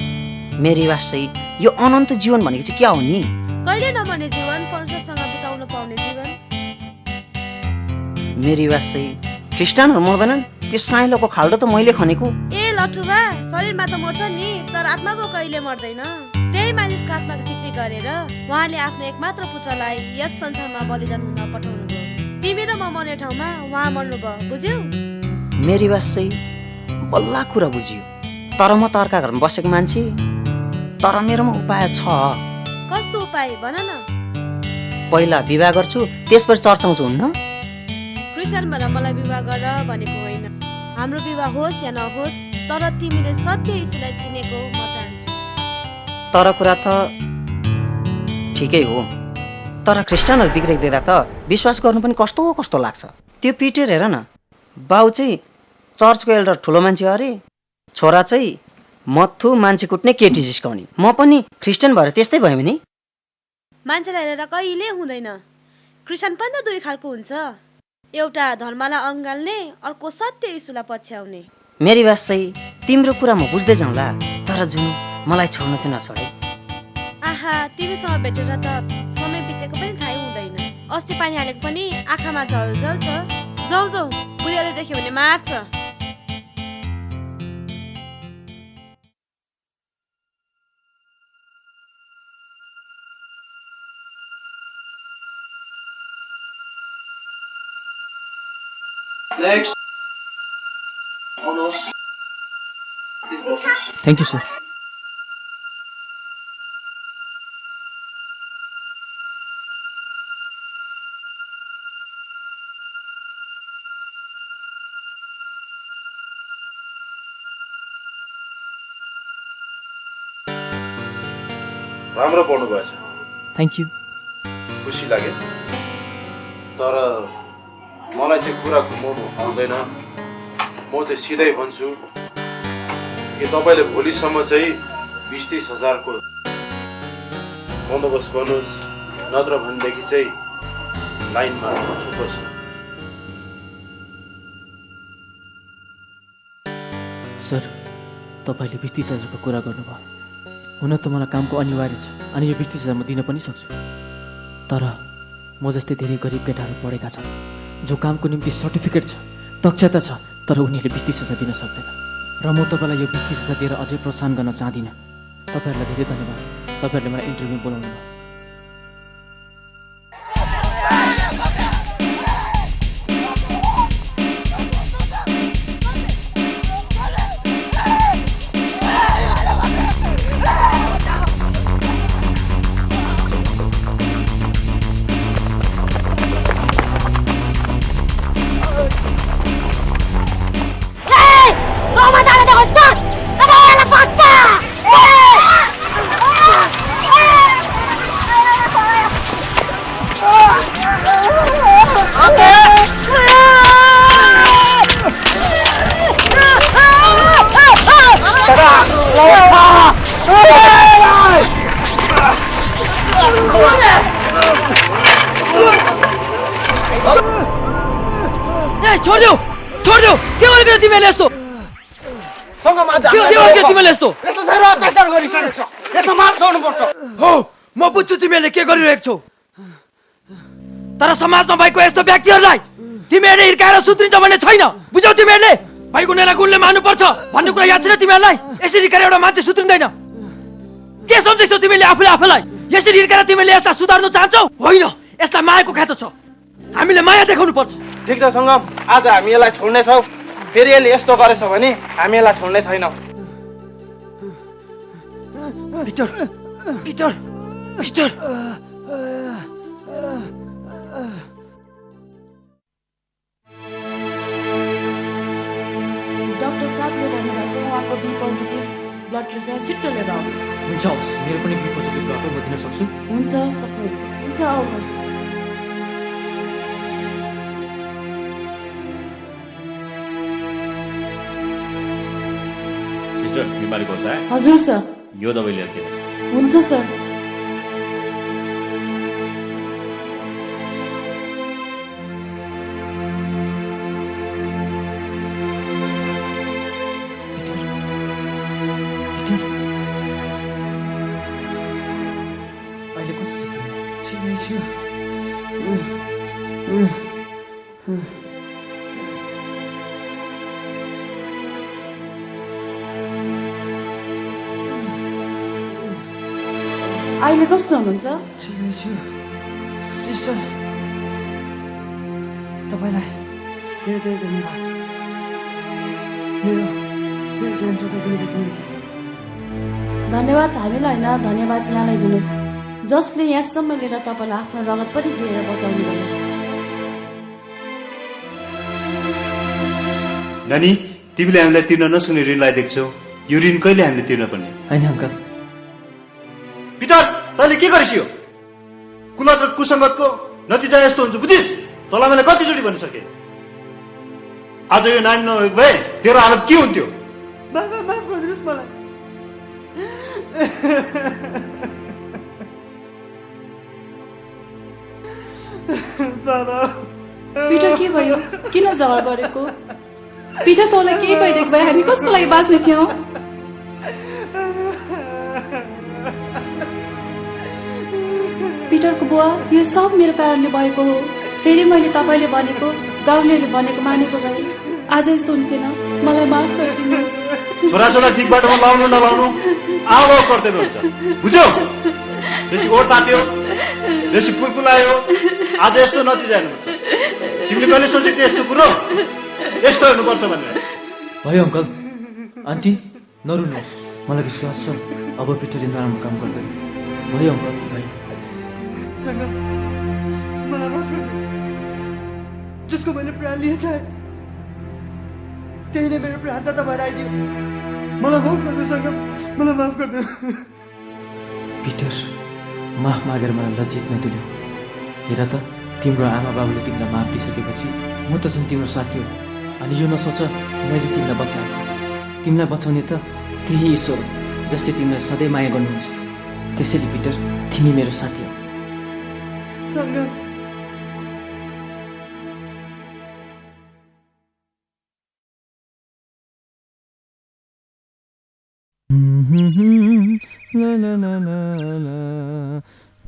S10: मेरी भाषै यो अनन्त जीवन भनेको चाहिँ के हो नि
S3: कहिले नमर्ने जीवन परमेश्वरसँग बिताउन पाउने जीवन
S10: मेरी भाषै ख्रिस्टानहरु मर्दैनन् त्यो साइलोको खाल्डो त मैले खनेको
S3: लठुवा शरीरमा त मर्छ नि तर आत्मा पो कहिले मर्दैन त्यही मानिसको आत्माको फिक्री गरेर उहाँले आफ्नो एकमात्र पुत्रलाई यस संसारमा बलिदान हुन पठाउनु भयो तिमी र म मर्ने ठाउँमा उहाँ मर्नु भयो बुझ्यौ
S10: मेरी भाषै बल्ला कुरा बुझियो तर म तर्का घरमा बसेको मान्छे तर मेरोमा उपाय छ
S3: कस्तो उपाय भन न
S10: पहिला विवाह गर्छु त्यसपछि चर्चाउँछु हुन्न
S3: क्रिस्चियन भएर मलाई विवाह गर भनेको होइन हाम्रो विवाह होस् या नहोस् तर तिमीले सत्य यीशुलाई चिनेको म चाहन्छु
S10: तर कुरा त ठिकै हो तर ख्रिस्टानहरु बिग्रिँदा त विश्वास गर्नु पनि कस्तो कस्तो लाग्छ त्यो पिटेर हेर न बाउ चाहिँ चर्चको एल्डर ठुलो मान्छे अरे छोरा चाहिँ मथु मान्छे कुट्ने केटी जिस्काउने म पनि ख्रिस्टियन भएर त्यस्तै भयो भने
S3: मान्छेलाई हेरेर कहिले हुँदैन। क्रिस्चियन पनि त दुई खालको हुन्छ, एउटा धर्मलाई अँगाल्ने, अर्को सत्य यीशुलाई पछ्याउने।
S10: मेरी बात सही, तिम्रो कुरा म बुझ्दै जाउँला, तर जुन मलाई छोड्न चाहिँ नछोडे।
S3: आहा, तिमीसँग भेटेर त समय बितेको पनि थाहै हुँदैन। अस्ति पानी हालेको पनि आँखामा झलझल छ। जाऊ जाऊ, बुढीले देख्यो भने मार्छ।
S5: Next. Thank you, sir.
S12: राम्रो पढ्नु भएछ।
S5: Thank you.
S12: खुसी लाग्यो, तर मलाई चाहिँ कुरा घुमाउनु आउँदैन। म चाहिँ सिधै भन्छु कि तपाईँले भोलिसम्म चाहिँ 20-30 हजारको बन्दोबस्त गर्नुहोस्, नत्र भनेदेखि चाहिँ लाइनमा चुप्छ।
S5: सर, तपाईँले 20-30 हजारको कुरा गर्नुभयो। हुन त मलाई कामको अनिवार्य छ अनि यो 20-30 हजार म दिन पनि सक्छु, तर म जस्तै धेरै गरिब केटाहरू पढेका छन् जो कामको निम्ति सर्टिफिकेट छ, दक्षता छ, तर उनीहरूले 20-30 हजार दिन सक्दैन। र म तपाईँलाई यो 20-30 हजार दिएर अझै प्रोत्साहन गर्न चाहदिनँ। तपाईँहरूलाई धेरै धन्यवाद, तपाईँहरूले मलाई इन्टरभ्यू बोलाउनु भयो।
S4: छोडिदेऊ, छोडिदेऊ, के गरेको तिमीले यस्तो? तिमीले यस्तो हो, म बुझ्छु तिमीले के गरिरहेको छौ, तर समाजमा भएको यस्तो व्यक्तिहरूलाई तिमीहरूले हिर्काएर सुध्रिन्छ भन्ने छैन। बुझ्यौ? तिमीहरूले भाइको नेला गुणले मान्नुपर्छ भन्ने कुरा याद छैन तिमीहरूलाई? यसरी हिर्काएर एउटा मान्छे सुध्रिँदैन। के सम्झैछौ तिमीले आफूलाई? यसरी हिर्काएर तिमीले यसलाई सुधार्नु चाहन्छौ? होइन, यसलाई मायाको खातो छ, हामीले माया देखाउनु पर्छ।
S2: ठिक छ सङ्गम, आज हामी यसलाई छोड्नेछौँ। फेरि यसले यस्तो गरेछ भने हामी यसलाई छोड्ने छैनौँ।
S4: Peter, Peter, Peter.
S13: डाक्टर साहबले भन्नुभएको उहाँको बी पोजिटिभ ब्लड प्रेसर छिट्टो लिएर आउनुहोस्।
S5: हुन्छ, हवस्, मेरो पनि बी पोजिटिभ ब्लड म दिन सक्छु।
S13: हुन्छ, सबै हुन्छ। हुन्छ, आउनुहोस्।
S12: बिमारी पर्छ है?
S13: हजुर सर।
S12: यो दबाई लिएर दिनुहोस्।
S13: हुन्छ सर।
S5: अहिले कस्तो छ?
S13: अहिले कस्तो हुनुहुन्छ?
S5: सिस्टर, तपाईँलाई धेरै धेरै धन्यवाद। मेरो ज्यानसको दिएको निम्ति
S13: धन्यवाद हामीलाई होइन, धन्यवाद यहाँलाई दिनुहोस् जसले यहाँसम्म लिएर तपाईँलाई आफ्नो रगत पनि दिएर बचाउनु भयो।
S12: नानी, तिमीले हामीलाई तिर्न नसक्ने ऋणलाई देख्छौ, यो ऋण कहिले हामीले तिर्न पर्ने?
S5: होइन अङ्कल।
S12: पिटर, तैँले के गरिसियो? कुलत र कुसङ्गतको नतिजा यस्तो हुन्छ, बुझिस्? तँलाई मैले कतिचोटि भनिसकेँ। आज यो नानी नभएको भए तेरो हालत के हुन्थ्यो?
S2: बाबा माफ गरिदिनुहोस् मलाई।
S13: पिटर के भयो किन झगडा गरेको पिटर तँलाई केही भइदिएको भए हामी कसको लागि बाँच्ने थियौँ पिटरको बुवा यो सब मेरो कारणले भएको हो फेरि मैले तपाईँले भनेको गाउँलेले भनेको मानेको भए आज यस्तो हुन्थेन मलाई माफ गरिदिनुहोस्
S12: छोराछोरा ठिक बाटोमा लाउनु नलाउनु आमा कर्तव्य हुन्छ बुझ्यौ बेसी ओठ ताप्यो बेसी फुलफुलायो आज यस्तो नतिजा हेर्नुपर्छ तिमीले कहिले सोचेको यस्तो कुरो यस्तो हेर्नुपर्छ भनेर
S5: भयो अङ्कल आन्टी नरुनु मलाई विश्वास छ अब पिटरले नराम्रो काम गर्दैन भयो अङ्कल भयो
S2: मलाई माफ गरिदिनु जसको मैले प्राण लिएछ त्यही नै मेरो प्रार्थना भएर आइदियो मलाई माफ गर्नु सङ्गम मलाई माफ गर्नु
S5: पिटर माफ मागेर मलाई लज्जित नदिनु हेर त तिम्रो आमा बाबुले तिमीलाई माफ दिइसकेपछि म त चाहिँ तिम्रो साथी हो अनि यो नसोच मैले तिमीलाई बचाएको तिमीलाई बचाउने त त्यही ईश्वर हो जसले तिमीलाई सधैँ माया गर्नुहुन्छ त्यसैले पिटर तिमी मेरो साथी हो
S2: सङ्गम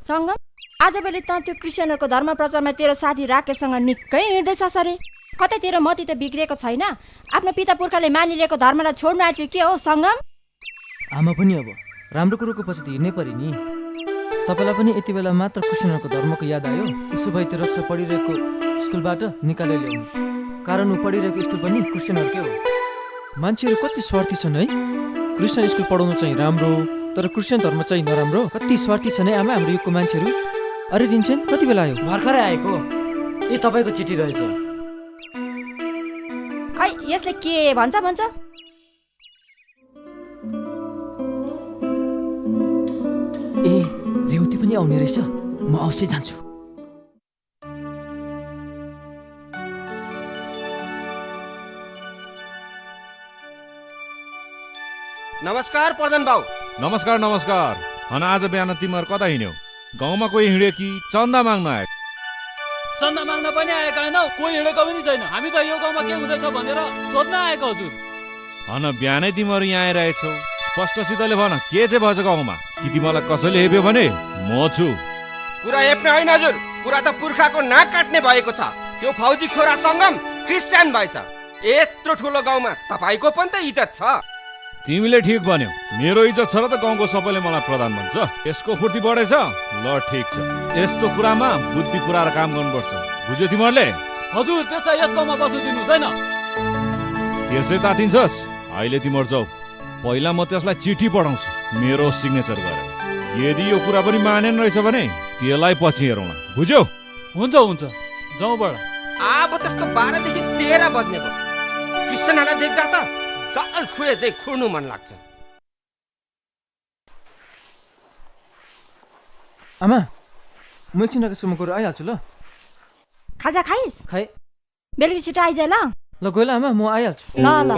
S7: सङ्गम आज मैले त त्यो क्रिस्चियनहरूको धर्म प्रचारमा तेरो साथी राकेशसँग निकै हिँड्दैछ सरे कतै तेरो मती त बिग्रेको छैन आफ्नो पिता पुर्खाले मानिलिएको धर्मलाई छोड्नु आँट्यो के हो सङ्गम
S8: आमा पनि अब राम्रो कुरोको पछि त हिँड्नै पर्यो नि तपाईँलाई पनि यति बेला मात्र क्रिस्चियनहरूको धर्मको याद आयो उसो भए त्यो रक्षा पढिरहेको स्कुलबाट निकालेर ल्याउनुहोस् कारण ऊ पढिरहेको स्कुल पनि क्रिस्चियनहरूकै हो मान्छेहरू कति स्वार्थी छन् है क्रिस्चियन स्कुल पढाउनु चाहिँ राम्रो तर क्रिस्चियन धर्म चाहिँ नराम्रो कति स्वार्थी छन् है आमा हाम्रो युगको मान्छेहरू अरे रिन्छेन कति बेला आयो
S4: भर्खरै आएको ए तपाईँको चिठी रहेछ
S7: खै यसले के भन्छ
S8: ए रेवती पनि आउने रहेछ म अवश्य जान्छु
S14: नमस्कार प्रधान बाउ
S15: नमस्कार नमस्कार हन आज बिहान तिमीहरू कता हिँड्यौ गाउँमा कोही हिँड्यो कि चन्दा माग्न आयो
S16: चन्दा माग्न पनि आएका होइनौ कोही हिँडेको पनि छैन हामी त यो गाउँमा के हुँदैछ भनेर सोध्न आएको हजुर
S15: हन बिहानै तिमीहरू यहाँ आइरहेछौ स्पष्टसितले भन के चाहिँ भएछ गाउँमा कि तिमीलाई कसैले हेप्यो भने म छु
S14: कुरा हेप्ने होइन हजुर कुरा त पुर्खाको नाक काट्ने भएको छ त्यो फौजी छोरा सङ्गम क्रिस्चियन भएछ यत्रो ठुलो गाउँमा तपाईँको पनि त इज्जत छ
S15: तिमीले ठिक भन्यौ मेरो इज्जत छ र त गाउँको सबैले मलाई प्रधान भन्छ यसको फुर्ती बढेछ ल ठिक छ यस्तो कुरामा बुद्धि पुऱ्याएर काम गर्नुपर्छ बुझ्यो तिमीहरूले
S16: हजुर त्यसलाई यस गाउँमा बस्नु दिनु हुँदैन
S15: त्यसै तातिन्छस् अहिले तिमीहरू जाऊ पहिला म त्यसलाई चिठी पठाउँछु मेरो सिग्नेचर गरेर यदि यो कुरा पनि मानेन रहेछ भने त्यसलाई पछि हेरौँ बुझ्यौ
S16: हुन्छ हुन्छ जाउँ बडा
S14: अब त्यसको 12 देखि 13 बज्ने भयो क्रिस्चियनहरूलाई देख्दा त दाल खुडे चाहिँ खुड्नु मन लाग्छ
S8: आमा म एकछिन राकेशमा गएर आइहाल्छु ल
S7: खाजा खाइस्
S8: खाए
S7: बेलुकी छिटो आइज ल
S8: गयो ल आमा म आइहाल्छु
S7: ल ल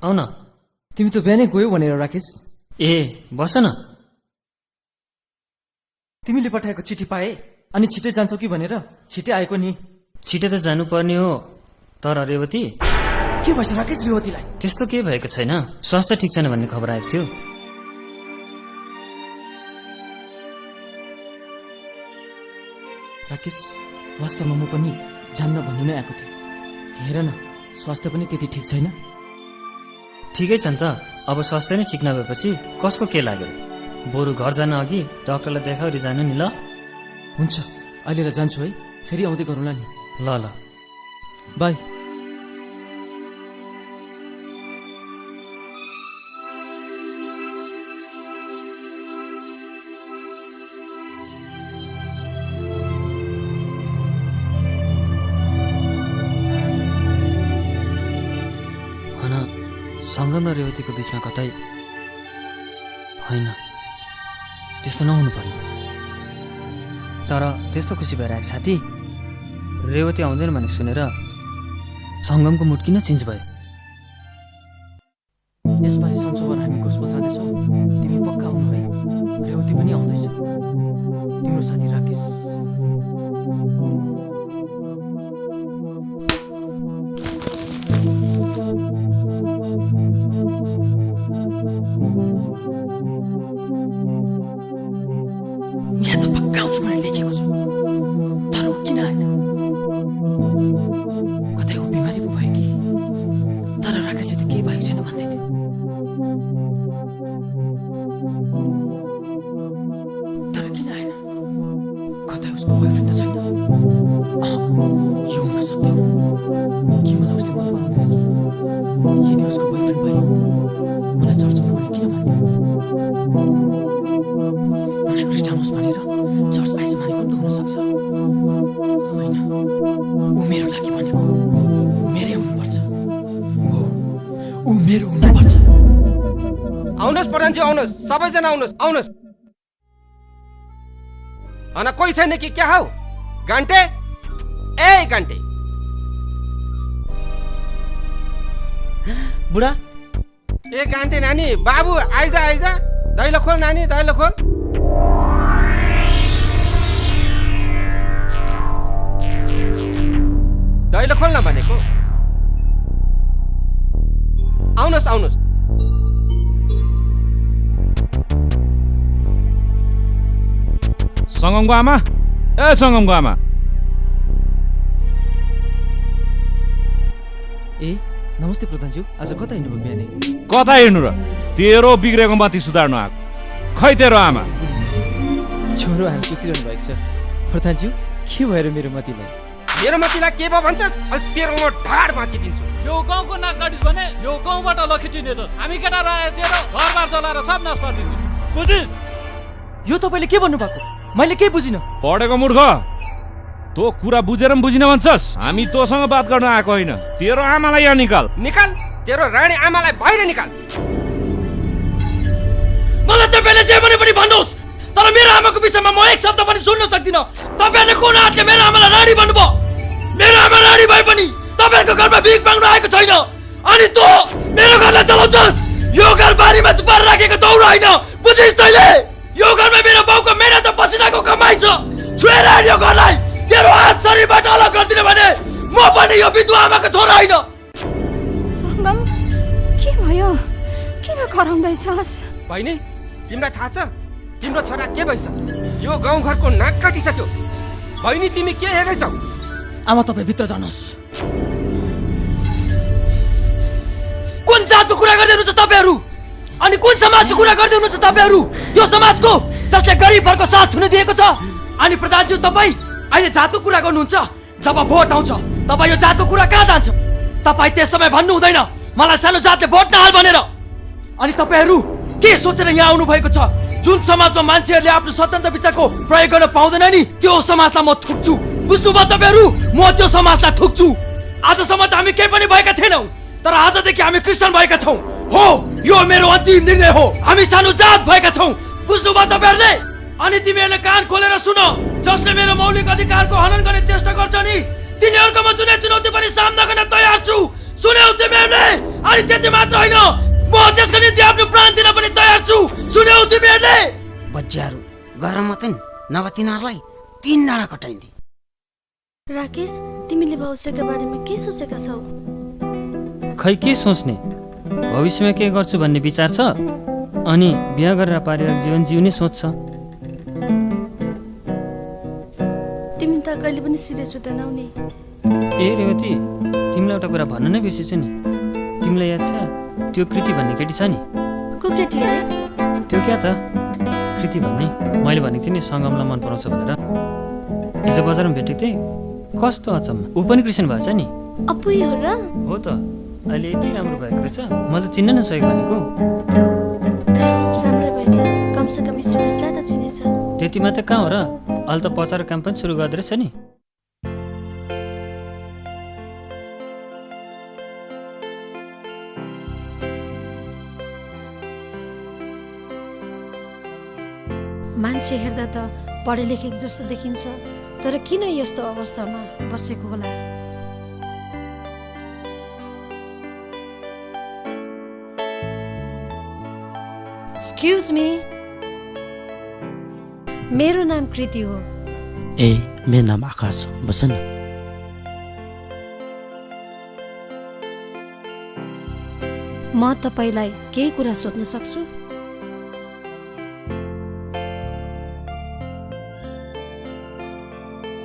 S9: आउ न
S8: तिमी त बिहानै गयो भनेर राकेश
S9: ए बस न
S8: तिमीले पठाएको चिठी पाए अनि छिटै जान्छौ कि भनेर छिटै आएको नि
S9: छिटै त जानुपर्ने हो तर रेवती
S8: के भएछ राकेश रेवतीलाई
S9: त्यस्तो केही भएको छैन स्वास्थ्य ठिक छैन भन्ने खबर आएको थियो
S8: राकेश वास्तवमा म पनि जान्न भन्नु नै आएको थिएँ हेर न स्वास्थ्य पनि त्यति ठिक छैन
S9: ठिकै छ नि त अब स्वास्थ्य नै ठिक नभएपछि कसको के लाग्यो बरु घर जान अघि डाक्टरलाई देखाउरी जानु नि ल
S8: हुन्छ अहिले जान्छु है फेरि आउँदै गरौँला नि
S9: ल ल
S8: बाई
S9: सङ्गम र रेवतीको बिचमा कतै होइन त्यस्तो नहुनु पर्ने तर त्यस्तो खुसी भएर आएको साथी रेवती आउँदैन भनेको सुनेर सङ्गमको मुड किन चेन्ज भयो
S5: राकेशसित केही भएको छैन भन्दै थियो। तर किन आएन? कतै उसको बोयफ्रेन्ड त छैन? यो हुन सक्दैन कि मलाई उसले मन पराउँदैन। यदि उसको बोयफ्रेन्ड भए मलाई चर्च आउनु भने किन भन्थ्यो? मलाई क्रिस्चियन होस् भनेर चर्च आइज भनेको त हुन सक्छ। होइन, ऊ मेरो लागि भनेको मेरै हुनुपर्छ। हो, ऊ मेरो हुनुपर्छ।
S14: आउनुहोस् प्रधानजी, आउनुहोस्, सबैजना आउनुहोस्, आउनुहोस्। अनि कोही छैन कि क्या हौ? घन्टे ए घन्टे
S10: बुढा
S14: ए घन्टे नानी, बाबु आइज आइज, दैलो खोल नानी, दैलो खोल। दैलो खोल्न भनेको। आउनुहोस् आउनुहोस्।
S15: सङ्गमको आमा, ए सङ्गमको आमा।
S8: ए नमस्ते प्रधानज्यू, आज कता हिँड्नुभयो बिहानै?
S15: कता हिँड्नु र? तेरो बिग्रेको मती सुधार्नु आएको। खै तेरो आमा?
S8: छोरो आएर सुतिरहनु भएको छ। प्रधानज्यू, के भएर मेरो मतीलाई?
S14: मेरो मतीलाई के भयो भन्छस्? अहिले तेरो म ढाड भाँचिदिन्छु।
S16: यो गाउँको नाक काटिस् भने यो गाउँबाट लखेटिनेछ। हामी केटा आएर तेरो घरबार चलाएर सब नाश पारिदिन्छु, बुझिस्?
S8: यो तपाईँले के भन्नुभएको? मैले केही बुझिनँ।
S15: पढेको मूर्ख, तँ कुरा बुझेर पनि बुझिन भन्छस्? हामी तँसँग बात गर्न आएको होइन। तेरो आमालाई यहाँ निकाल।
S14: निकाल, तेरो रानी आमालाई बाहिर निकाल।
S4: मलाई तपाईँले जे भने पनि भन्नुहोस्, तर मेरो आमाको विषयमा म एक शब्द पनि सुन्न सक्दिनँ। तपाईँले कुन हातले मेरो आमालाई रानी भन्नुभयो? मेरो आमा रानी भए पनि तपाईँहरूको घरमा भिख माग्नु आएको छैन। अनि तँ मेरो घरलाई चलाउँछस्? यो घर बारीमा थुपार राखेको दौरा होइन, बुझिस् तैँले? यो घरमा मेरो बाउको मेहनत पसिनाको कमाइ छ। छोएर यो घरलाई तेरो हात शरीरबाट अलग गरिदिने भने म पनि यो विधवा आमाको छोरा होइन।
S7: सङ्गम, के भयो? किन कराउँदैछस्?
S14: बहिनी, तिमीलाई थाहा छ तिम्रो छोरा के भइस? यो गाउँघरको नाक काटिसक्यो। बहिनी, तिमी के हेर्दैछौ?
S4: आमा, तपाईँ भित्र जानुहोस्। कुन जातको कुरा गर्दै हुनुहुन्छ तपाईँहरू? अनि कुन समाजको कुरा गर्दै हुनुहुन्छ तपाईँहरू? यो समाजको जसले गरिबहरूको साथ हुन दिएको छ। अनि प्रधानज्यू, तपाईँ अहिले जातको कुरा गर्नुहुन्छ। जब भोट आउँछ तब यो जातको कुरा कहाँ जान्छ? तपाईँ त्यस समय भन्नु हुँदैन मलाई सानो जातले भोट नहाल भनेर। अनि तपाईँहरू के सोचेर यहाँ आउनु भएको छ? जुन समाजमा मान्छेहरूले आफ्नो स्वतन्त्र विचारको प्रयोग गर्न पाउँदैन नि, त्यो समाजलाई म थुक्छु। बुझ्नुभयो तपाईँहरू? म त्यो समाजलाई थुक्छु। आजसम्म त हामी केही पनि भएका थिएनौँ, तर आजदेखि हामी क्रिस्चियन भएका छौँ। हो, यो मेरो अन्तिम निर्णय हो। हामी सानो जात भएका छौँ, बुझ्नुभयो तपाईँहरूले? अनि तिमीहरूले कान खोलेर सुन, जसले मेरो मौलिक अधिकारको हनन गर्ने चेष्टा गर्छ नि, तिनीहरूको म जुनै चुनौती पनि सामना गर्न तयार छु। सुन्यौ तिमीहरूले? अनि त्यति मात्र होइन, म त्यसको निम्ति आफ्नो प्राण दिन पनि तयार छु। सुन्यौ तिमीहरूले?
S10: बच्चाहरू गरम मतन नभए तिनीहरूलाई 3 डाँडा कटाइन्थे।
S3: राकेश, तिमीले भविष्यका बारेमा के सोचेका छौ?
S9: खै के सोच्ने, भविष्यमा के गर्छु भन्ने विचार छ। अनि बिहा गरेर पारिवारिक जीवन जिउने सोच छ।
S3: तिमी त कहिले पनि सिरियस हुँदैनौ नि।
S9: ए रेवती, तिमीलाई एउटा कुरा भन्न नै बिर्सेछु नि। तिमीलाई याद छ त्यो कृति भन्ने केटी छ नि?
S3: को केटी अरे?
S9: त्यो क्या त कृति भन्ने, मैले भनेको थिएँ नि सङ्गमलाई मन पराउँछ भनेर। हिजो बजारमा भेटेको थिएँ, कस्तो अचम्म, ऊ पनि क्रिस्चियन भएछ नि।
S3: अपुई हो र?
S9: हो त, अहिले यति राम्रो भएको रहेछ, मैले त चिन्न नै सकेको भनेको।
S3: जाओस्, राम्रै भएछ, कमसेकम सुरुजलाई त चिनेछ।
S9: त्यति मात्रै कहाँ हो र, अहिले त पचार काम पनि सुरु गर्दो रहेछ नि।
S6: मान्छे हेर्दा त पढे लेखेको जस्तो देखिन्छ, तर किन यस्तो अवस्थामा बसेको होला? एक्सक्युज मी, मेरो नाम कृति हो।
S17: ए, मेरो नाम आकाश हो, बस न।
S6: म तपाईलाई केही कुरा सोध्न सक्छु?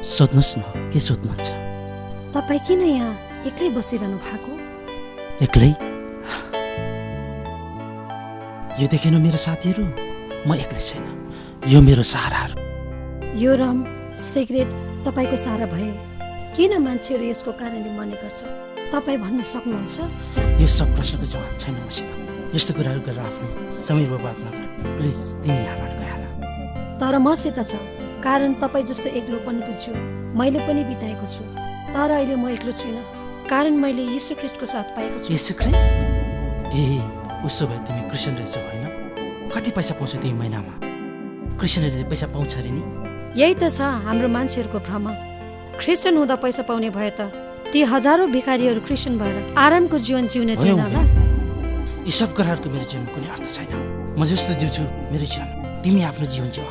S17: सोध्नुहोस् न, के सोध्नुहुन्छ?
S6: तपाईँ किन यहाँ एक्लै बसिरहनु भएको?
S17: एक्लै? यो देखेन मेरो साथीहरू, म एक्लै छैन, यो मेरो सहाराहरू।
S18: यो रम सिगरेट तपाईँको सहारा भए किन मान्छेहरू यसको कारणले मर्ने गर्छ तपाईँ भन्न सक्नुहुन्छ?
S17: यो सब प्रश्नको जवाब छैन मसित। यस्तो कुराहरू गरेर आफ्नो समय बर्बाद नगर प्लिज। तिमी यहाँबाट गइहाल।
S18: तर मसित छ, कारण तपाईँ जस्तो एक्लोपनको छु मैले पनि बिताएको छु। तर अहिले म एक्लो छुइनँ, कारण मैले यीशु ख्रीष्टको साथ पाएको छु।
S17: यीशु ख्रीष्ट? ए उसो भए तिमी क्रिस्चियन रहेछौ होइन? कति पैसा पाउँछ तिमी महिनामा? क्रिस्चियनहरूले पैसा पाउँछ अरे नि?
S18: यही त छ हाम्रो मान्छेहरूको भ्रम। क्रिस्चियन हुँदा पैसा पाउने भए त ती हजारौँ भिखारीहरू क्रिस्चियन भएर आरामको जीवन जिउने थिएन होला।
S17: यी सब कुराहरूको मेरो जीवनमा कुनै अर्थ छैन। म जस्तो जिउँछु मेरो जीवन, तिमी आफ्नो जीवन जिउ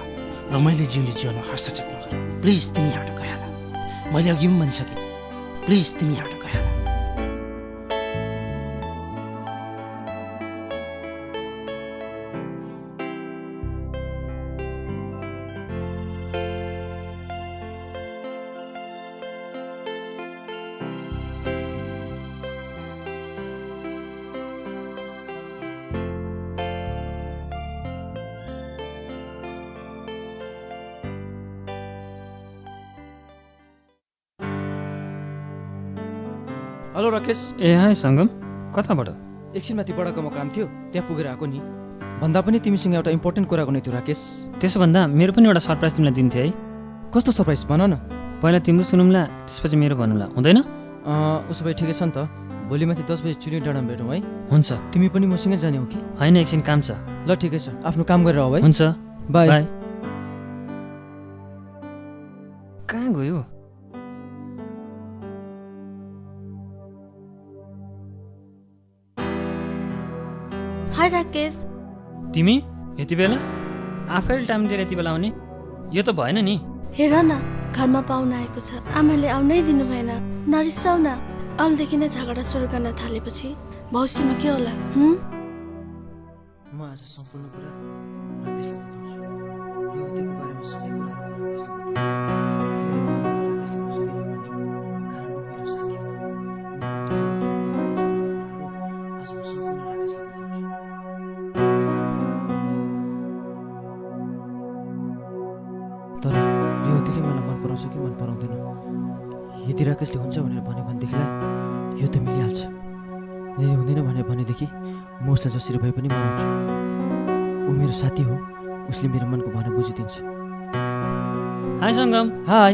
S17: र मैले जिउने जीवनमा हस्तक्षेप नगर प्लिज। तिमी यहाँबाट गइहाल। मैले अघि पनि भनिसकेँ, प्लिज तिमी यहाँबाट गइहाल।
S8: हेलो राकेश।
S9: ए हाई सङ्गम, कताबाट?
S8: एकछिन माथि बडाकोमा काम थियो, त्यहाँ पुगेर आएको नि। भन्दा पनि तिमीसँग एउटा इम्पोर्टेन्ट कुरा गर्नु थियो राकेश।
S9: त्यसो भन्दा मेरो पनि एउटा सरप्राइज तिमीलाई दिन्थेँ है।
S8: कस्तो सरप्राइज भन न?
S9: पहिला तिम्रो सुनौँला, त्यसपछि मेरो भनौँला, हुँदैन?
S8: उसो भए ठिकै छ नि त। भोलि माथि 10 बजी चुनी डाँडामा भेटौँ है।
S9: हुन्छ।
S8: तिमी पनि मसँगै जाने हो कि?
S9: होइन, एकछिन काम छ।
S8: ल ठिकै छ, आफ्नो काम गरेर आऊ है।
S9: हुन्छ,
S8: बाई।
S9: कहाँ गयो?
S3: हाई राकेश।
S9: तिमी यति बेला आफैले टाइम दिएर यति बेला आउने? यो त भएन नि।
S3: हेर न, घरमा पाहुना आएको छ, आमाले आउनै दिनु भएन। नरिसाउ न, अहिलेदेखि नै झगडा सुरु गर्न थालेपछि भविष्यमा के होला?
S17: म आज सम्पूर्ण कुरा राकेशलाई बताउँछु। युवतीको बारेमा सबै कुरा राकेशलाई बताउँछु। कारण ऊ मेरो साथी हो। आज म सम्पूर्ण राकेशलाई बताउँछु।
S8: तर रेवतीले मलाई मन पराउँछ कि मन पराउँदैन? यदि राकेशले हुन्छ भनेर भन्यो भनेदेखिलाई यो त मिलिहाल्छ। यदि हुँदैन भनेदेखि म उसलाई जसरी भए पनि मनाउँछु। ऊ मेरो साथी हो, उसले मेरो मनको भावना बुझिदिन्छ।
S9: हाई सङ्गम।
S8: हाई।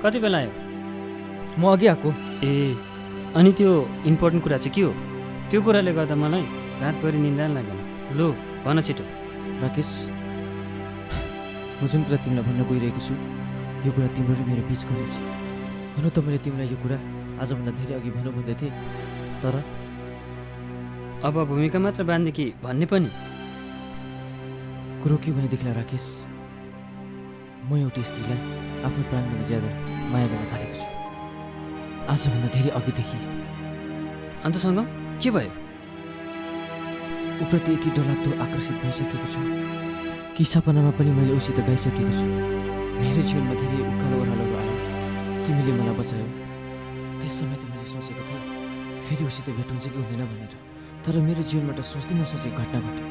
S9: कति बेला आयो?
S8: म अघि आएको।
S9: ए, अनि त्यो इम्पोर्टेन्ट कुरा चाहिँ के हो? त्यो कुराले गर्दा मलाई रातभरि निन्दा लागेन। लु भन छिटो।
S8: राकेश, म जुन कुरा तिमीलाई भन्न गइरहेको छु यो कुरा तिम्रो र मेरो बिच गर्नेछ। हुन त मैले तिमीलाई यो कुरा आजभन्दा धेरै अघि भनौँ भन्दै थिएँ, तर
S9: अब भूमिका मात्र बाँध्ने कि भन्ने पनि?
S8: कुरो के भनेदेखिलाई राकेश, म एउटी स्त्रीलाई आफ्नो प्राणभन्दा ज्यादा माया गर्न थालेको छु आजभन्दा धेरै अघिदेखि।
S9: अन्त सङ्गम के भयो?
S8: उप्रति यति डरलाग्दो आकर्षित भइसकेको छु कि सपनामा पनि मैले उसित गाइसकेको छु। मेरो जीवनमा धेरै उकालो ओह्रालोहरू आयो, तिमीले मलाई बचायो। त्यस समय त मैले सोचेको थिएँ फेरि उसित भेट हुन्छ कि हुँदैन भनेर, तर मेरो जीवनबाट सोच्दै नसोचेको घटना घट्यो।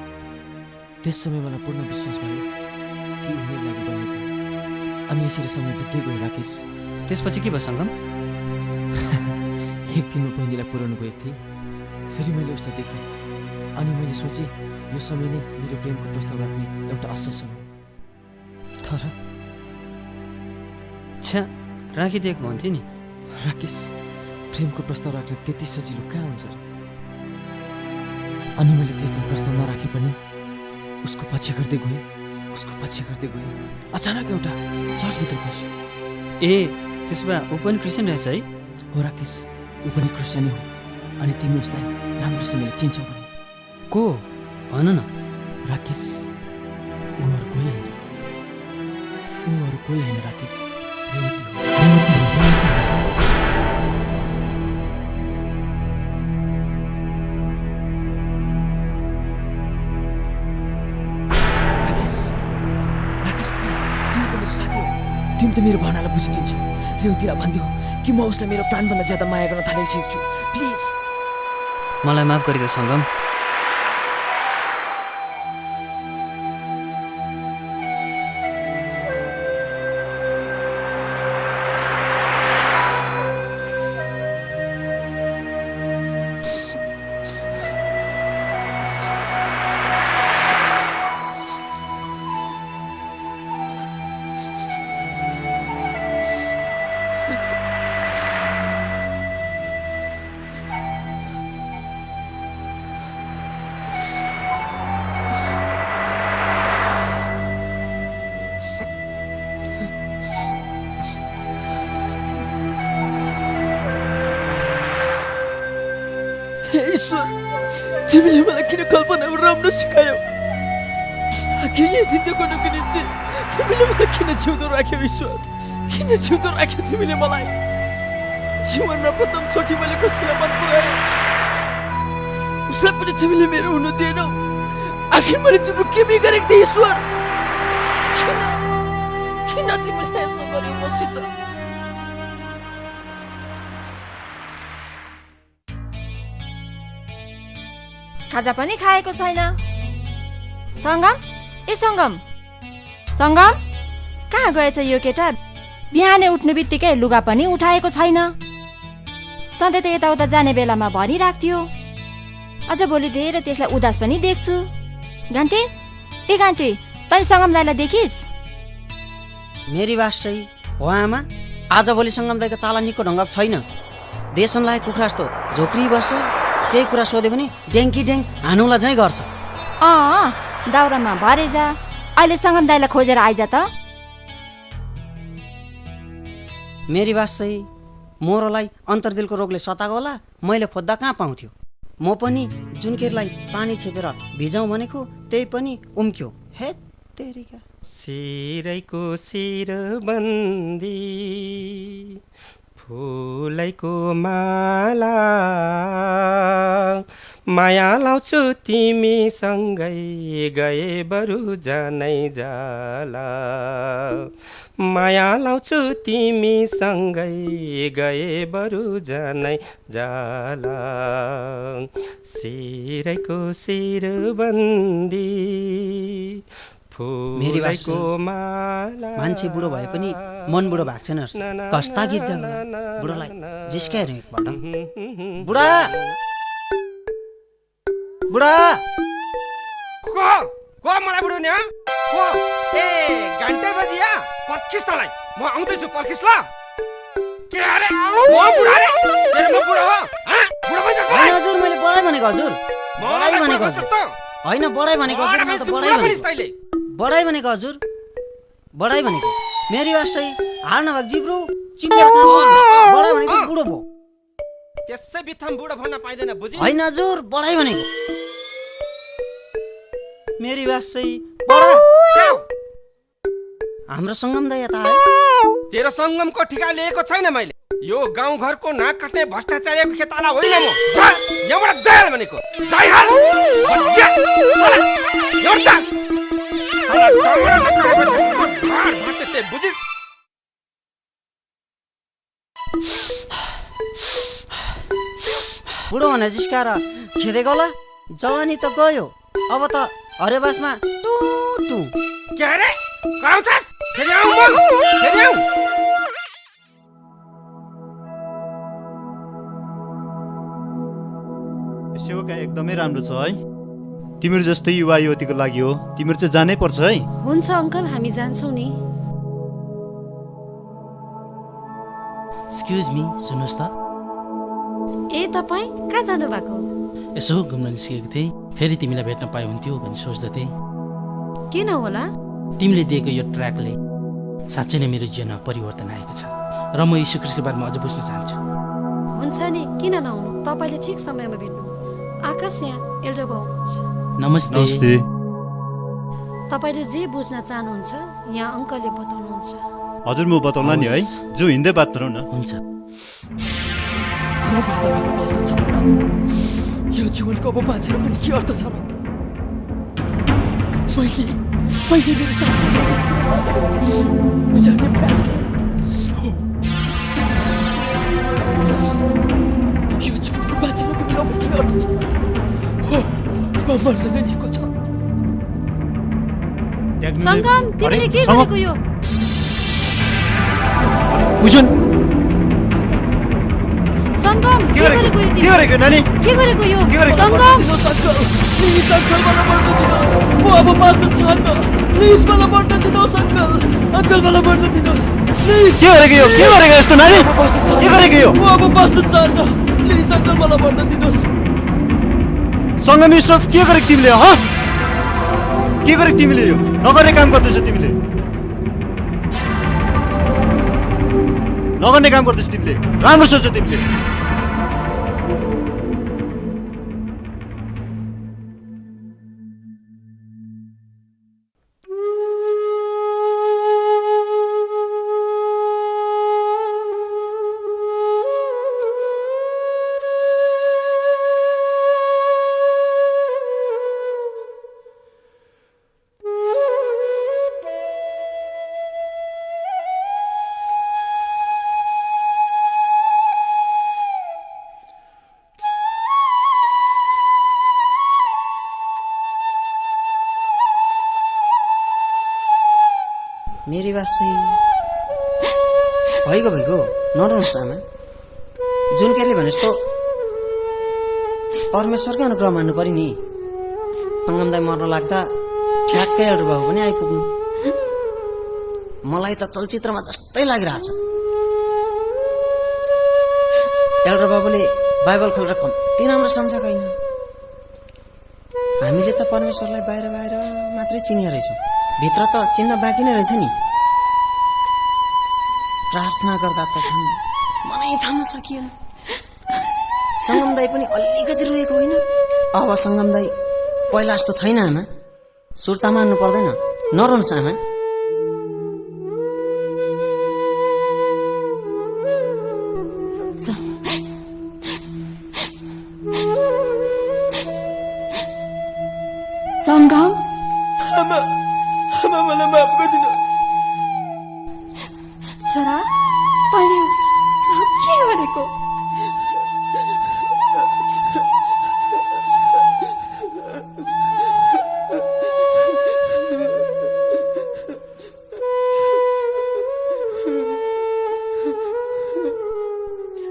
S8: त्यस समय मलाई पूर्ण विश्वास भयो कि ऊ मेरो लागि बनेको। अनि यसरी समय बित्दै गयो राकेश।
S9: त्यसपछि के भयो सङ्गम?
S8: एक दिन म बहिनीलाई पुऱ्याउनु गएको थिएँ, फेरि मैले उसलाई देखेँ। अनि मैले सोचेँ यो समय नै मेरो प्रेमको प्रस्ताव राख्ने एउटा असल समय। तर
S9: छ्या, राखिदिएको भन्थ्यो नि।
S8: राकेश, प्रेमको प्रस्ताव राख्न त्यति सजिलो कहाँ हुन्छ? अनि मैले त्यस दिन प्रस्ताव नराखे पनि उसको पछि गर्दै गएँ, उसको पछि गर्दै गएँ। अचानक एउटा चर्चभित्र पस्यो।
S9: ए, त्यसो भए ऊ पनि क्रिस्चियन रहेछ है?
S8: हो राकेश, ऊ पनि क्रिस्चियनै हो। अनि तिमी उसलाई राम्रोसँगले चिन्छौ भने?
S9: को भन न।
S8: राकेश, ऊ अरू कोही होइन, ऊ अरू कोही होइन राकेश, रेवती हो। राकेश, राकेश प्लिज, तिमी त मेरो साथी हो, तिमी त मेरो भावनालाई बुझिदिन्छौ। रेवतीलाई भनिदिऊ कि म उसलाई मेरो प्राणभन्दा ज्यादा माया गर्न थालिसकेको छु, प्लिज।
S9: मलाई माफ गरिदे सङ्गम।
S2: ईश्वर, तिमीले मलाई किन कल्पनामा राम्रो सिकायौ? आखिर यति देखाउनको निम्ति तिमीले मलाई किन जिउँदो राख्यौ ईश्वर? किन जिउँदो राख्यौ तिमीले मलाई? जीवनमा प्रथमचोटि मैले कसैलाई मन पराएँ, उसलाई पनि तिमीले मेरो हुनु दिएनौ। आखिर मैले तिम्रो के बिगारेको थिएँ ईश्वर? किन तिमीले यस्तो गर्यौ मसित?
S7: खाजा पनि खाएको छैन। सङ्गम, ए सङ्गम, सङ्गम कहाँ गएछ यो केटा? बिहानै उठ्ने बित्तिकै लुगा पनि उठाएको छैन। सधैँ त यताउता जाने बेलामा भनिराख्थ्यो। अझ भोलि धेरै त्यसलाई उदास पनि देख्छु। घन्टे, ए घन्टे, तै सङ्गम दाइलाई देखिस्?
S10: मेरी बास्टै हो आमा। आजभोलि सङ्गम दाइको चाला निको ढङ्गको छैन। देशनलाई कुखुरा जस्तो झोक्री बस्छ। केही कुरा सोध्यो भने ड्याङ्की ड्याङ हानुला झैँ गर्छ।
S7: दाउरामा भरे जा। अहिले सङ्गम दाइलाई खोजेर आइज त।
S10: मेरी बास्टै मोरोलाई अन्तर्दिलको रोगले सताएको होला। मैले खोज्दा कहाँ पाउँथ्यो? म पनि जुनकेरलाई पानी छेपेर भिजाउँ भनेको त्यही पनि उम्क्यो। हे तेरिका।
S14: सिरैको शिरबन्दी फुलैको माला माया लाउँछु तिमीसँगै गए बरु जानै जाला। माया लाउँछु तिमीसँगै गए बरु जानै जाला। सिरैको शिरबन्दी
S10: मेरी मान्छे बुढो भए पनि मन बुढो भएको छैन। कस्ता गीत गाउँ बुढोलाई जिस्काएर एकपल्ट। बुढा बुढा
S14: को मलाई बुढो नि? ए घन्टे बजिया पर्खिस् तलाई, म आउँदैछु पर्खिस् ल। के अरे म बुढा रे? म बुढो हो? बुढो भइसक्यो?
S10: हैन हजुर, मैले बढाइ भनेको हजुर। बढाइ भनेको हजुर। हैन बढाइ भनेको हजुर। म त बढाइ भनेको। बढाइ भनेको हजुर। बढाइ भनेको। मेरी वास्तै हाल नभएको जिब्रो चिपेर काम गर्नु। बढाइ भनेको बुढो भो।
S14: त्यसै बित्थाम बुढो भन्न पाइदैन बुझी?
S10: हैन हजुर, बढाइ भनेको। मेरी वास्तै बडा हाम्रो सङ्गम दाइ यता आयो।
S14: तेरो सङ्गमको ठिका लिएको छैन मैले। यो गाउँ घरको नाक काट्ने भ्रष्टाचारीको खेताला होइन म। यहाँबाट जायल भनेको जाइहाल। बुझिस्?
S10: बुढो भनेर जिस्काएर खेदेको होला। जवानी त गयो, अब त हरेबासमा टु टु।
S14: के अरे कराउँछस्? फेरि आऊ म, फेरि आऊ।
S12: सेवका एकदमै राम्रो छ है। तिम्रो जस्तै युवा युवतीको लागि हो। तिम्रो चाहिँ जानै पर्छ है।
S18: हुन्छ अङ्कल, हामी जान्छौँ नि।
S17: एक्सक्युज मी, सुन्नुहोस् त।
S18: ए तपाईँ कहाँ जानु भएको?
S17: यसो घुम्न निस्केको थिएँ। फेरि तिमीलाई भेट्न पाए हुन्थ्यो भनी सोच्दै थिएँ।
S18: किन होला?
S17: तिमीले दिएको यो ट्र्याकले साँच्चै नै मेरो जीवनमा परिवर्तन आएको छ र म यीशु ख्रीष्टको बारेमा अझ बुझ्न चाहन्छु।
S18: हुन्छ नि, किन नहुनु? तपाईँले ठिक समयमा भेट्नु। आकाश यहाँ एल्डर बाउ हुनुहुन्छ।
S17: नमस्ते।
S12: नमस्ते।
S18: तपाईँले जे बुझ्न चाहनुहुन्छ यहाँ अङ्कलले बताउनुहुन्छ।
S12: हजुर म बताउला नि है। जो हिँड्दै बात गरौँ न।
S17: हुन्छ।
S2: यो जीवनको अब बाँचेर पनि के अर्थ छ र? मैले मेरो जाने प्रयास गरेँ। यो जीवनको बाँचेर पनि अब के गर्दछ हो म मर्न नै दिएको छ
S18: सङ्गम तिमीले के गरेको यो
S12: बुझुन
S18: सङ्गम के गरेको यो
S12: के गरेको नानी
S18: के गरेको यो
S2: सङ्गम प्लिज अङ्कल मलाई मर्न दिनुहोस् म अब बाँच्न चाहन्न प्लिज मलाई मर्न दिनुहोस् अङ्कल मलाई मर्न दिनुहोस् प्लिज
S12: के गरेको यो यस्तो नानी के गरेको यो
S2: म अब बाँच्न चाहन्न प्लिज अङ्कल मलाई मर्न दिनुहोस्
S12: सङ्गम युसुफ के गरेको तिमीले ह के गरेको तिमीले यो नगर्ने काम गर्दैछौ तिमीले नगर्ने काम गर्दैछौ तिमीले राम्रो सोचौ तिमीले
S10: मेरी बात सही भइगयो नराउनुहोस् आमा जुन केले भने जस्तो परमेश्वरकै अनुग्रह मान्नु पर्यो नि सङ्गम दाइ मर्न लाग्दा ठ्याक्कै एउटा बाबु पनि आइपुग्नु मलाई त चलचित्रमा जस्तै लागिरहेछ एउटा बाबुले बाइबल खोलेर कम्ती राम्रो सम्झेको होइन हामीले त परमेश्वरलाई बाहिर बाहिर मात्रै चिनेको रहेछौँ भित्र त चिन्न बाँकी नै रहेछ नि प्रार्थना गर्दा त मनै थाम्न सकिएन सङ्गम दाइ पनि अलिकति रोएको होइन अब सङ्गम दाइ पहिला जस्तो छैन आमा सुर्ता मान्नु पर्दैन नरोनुहोस् आमा
S7: सङ्गम
S2: मलाई माफ गरिदिनु
S7: छोरा तैँले सब के गरेको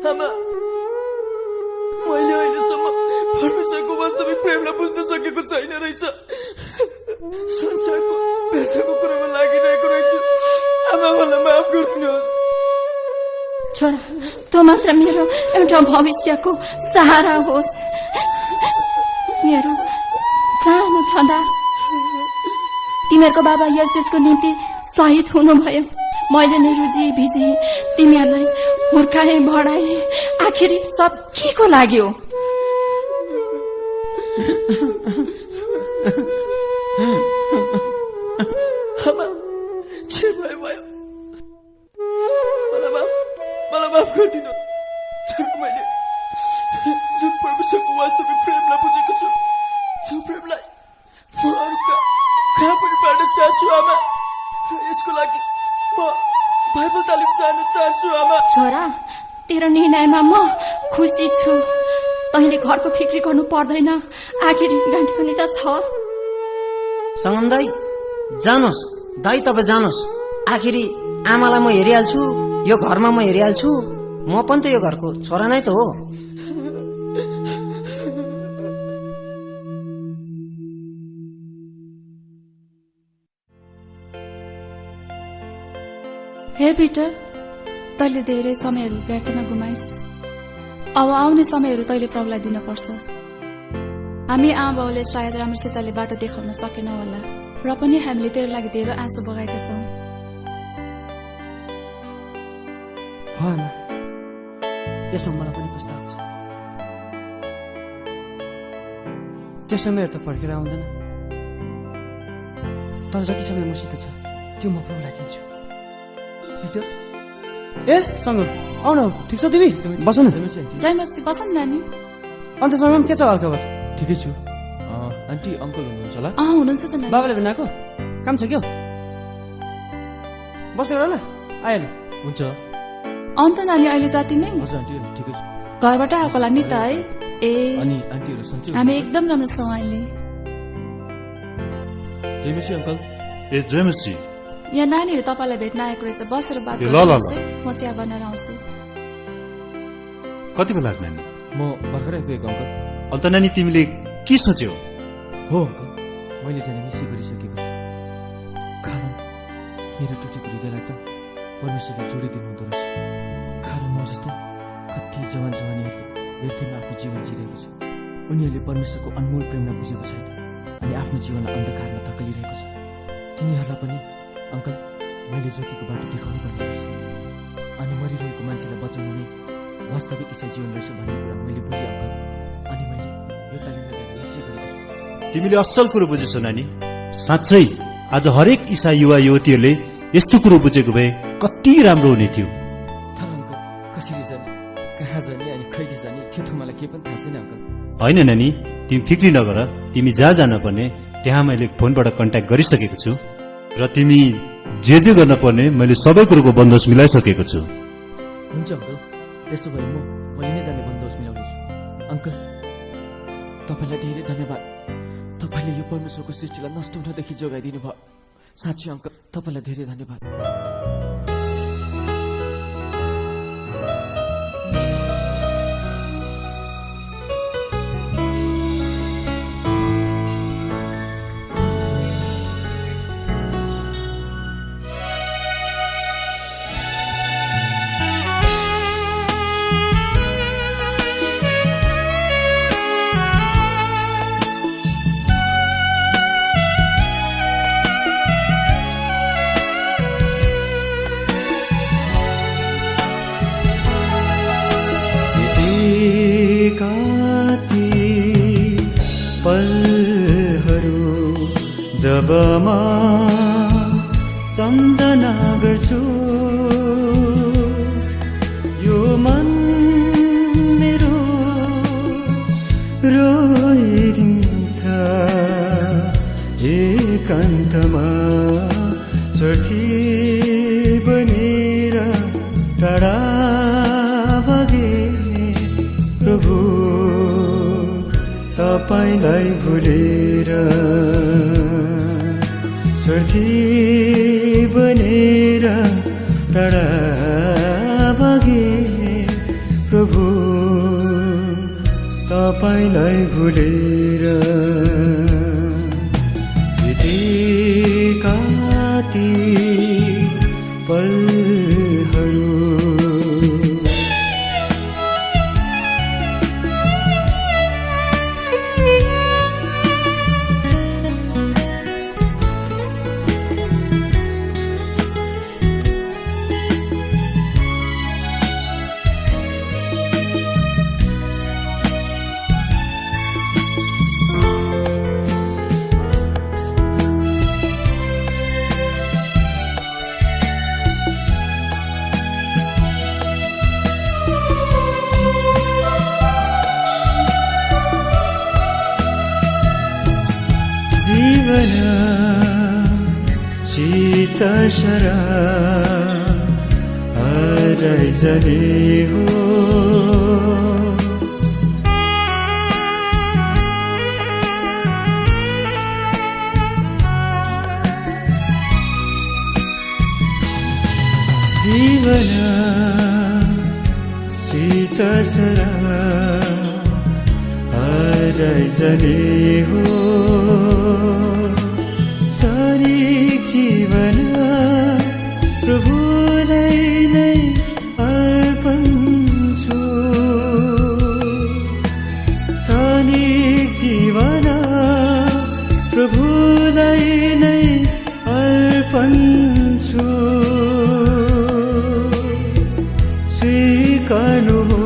S2: आमा मैले अहिलेसम्म परमेश्वरको वास्तविक प्रेमलाई बुझ्न सकेको छैन रहेछ संसारको व्यर्थको कुरामा लागिरहेको रहेछु आमा मलाई माफ गरिदिनुहोस्
S7: छोरा तँ मात्र मेरो एउटा भविष्यको सहारा होस् मेरो सानो छँदा तिमीहरूको बाबा यस देशको निम्ति शहीद हुनुभयो मैले नै रुजी भिजे तिमीहरूलाई हुर्काए बढाए आखिरी सब के को लाग्यो
S2: मलाई माफ गरिदिनु मैले जुन परमेश्वरको वास्तविक प्रेमलाई बुझेको छु त्यो प्रेमलाई म अरूका कहाँ पनि बाँड्न चाहन्छु आमा यसको लागि म बाइबल तालिम जान चाहन्छु आमा
S7: छोरा तेरो निर्णयमा म खुसी छु तैँले घरको फिक्री गर्नु पर्दैन आखिर गान्ठी पनि त छ
S10: सङ्गम दाइ जानुहोस् दाइ तपाईँ जानुहोस् आखिरी आमालाई म हेरिहाल्छु यो घरमा म हेरिहाल्छु म पनि त यो घरको छोरा नै त हो
S13: हे पिटर तैँले धेरै समयहरू व्यर्थमा गुमाइस् अब आउने समयहरू तैँले प्रभुलाई दिनुपर्छ हामी आमाबाउले सायद राम्रोसितले बाटो देखाउन सकेनौँ होला र पनि हामीले तेरो लागि धेरै आँसु बगाएका छौँ
S2: यसमा मलाई पनि पस्ताव छ त्यो समयहरू त फर्केर आउँदैन तर जति समय मसित छ त्यो म प्रभुलाई दिन्छु ए सङ्गम आउन ठिक छ तिमी बस न
S13: जय मसी बस न नानी
S2: अन्त सङ्गम के छ हालखबर
S5: ठिकै छु आन्टी अङ्कल हुनुहुन्छ होला
S13: हुनुहुन्छ त नानी
S2: बाबाले बनाएको काम छ क्या बस्दै गर ल आइहाल्यो
S5: हुन्छ
S13: अन्त नानी अहिले जाति नै
S5: हजुर आन्टी ठिकै छु
S13: घरबाट आएको होला नि त है ए
S8: अनि आन्टीहरू सन्चै
S13: हामी एकदम राम्रो छौँ अहिले।
S8: जेमेसी अङ्कल।
S12: ए जेमेसी,
S13: यहाँ नानीहरू तपाईँलाई भेट्न आएको रहेछ, बसेर बात
S12: ल ल ल।
S13: गर्नुहोस् है, म चिया बनाएर आउँछु।
S12: कति बेला लाग्छ नानी?
S8: म भर्खरै आइपुगेको अङ्कल।
S12: अन्त नानी तिमीले के सोच्यौ?
S8: हो अङ्कल, मैले जाने निश्चय गरिसकेको छु। कारण मेरो टुटेको हृदयलाई त परमेश्वरले जोडिदिनु हुँदो रहेछ। कारण म जस्तो कति जवान जवानीहरूले व्यर्थमा आफ्नो जीवन जिरहेको छ। उनीहरूले परमेश्वरको अनमोल प्रेमलाई बुझेको छैन अनि आफ्नो जीवनलाई अन्धकारमा धकेलिरहेको छ। तिनीहरूलाई पनि अङ्कल मैले ज्योतिको बाटो देखाउनु पर्ने रहेछ। अनि मरिरहेको मान्छेलाई बचाउनु नै वास्तविक ईसाई जीवन रहेछ भन्ने कुरा मैले बुझेँ अङ्कल। अनि मैले यो तालिमलाई जाने निश्चय गरेको छु।
S12: तिमीले असल कुरो बुझेछौ नानी। साँच्चै आज हरेक ईसाई युवा युवतीहरूले यस्तो कुरो बुझेको भए कति राम्रो हुने थियो।
S8: तर अङ्कल कसरी जाने, कहाँ जाने अनि कहिले जाने त्यो त मलाई केही पनि थाहा छैन अङ्कल।
S12: होइन नानी, तिमी फिक्री नगर। तिमी जहाँ जान पर्ने त्यहाँ मैले फोनबाट कन्ट्याक्ट गरिसकेको छु र तिमी जे गर्न पर्ने मैले सबै कुरोको बन्दोबस्त मिलाइसकेको छु।
S8: हुन्छ अङ्कल, त्यसो भए म भोलि नै जाने बन्दोबस्त मिलाउँछु। अङ्कल तपाईँलाई धेरै धन्यवाद। तपाईँले यो परमेश्वरको सृष्टिलाई नष्ट हुनदेखि जोगाइदिनु भयो। साँच्चै अङ्कल तपाईँलाई धेरै धन्यवाद।
S1: जब म सम्झना गर्छु यो मन मेरो रोइदिन्छ एकान्तमा स्वार्थी बनेर टाढा भागे प्रभु तपाईलाई भुलेर स्वार्थी बनेर टाढा भागे प्रभु तपाईलाई भुलेर बितेका ती पलहरू शीतशरा आइजने हो जीवन शीतशरा आइजने हो सारिक जीवन प्रभुलाई नै अर्पण छु सारिक जीवन प्रभुलाई नै अर्पण छु स्वीकार्नु हो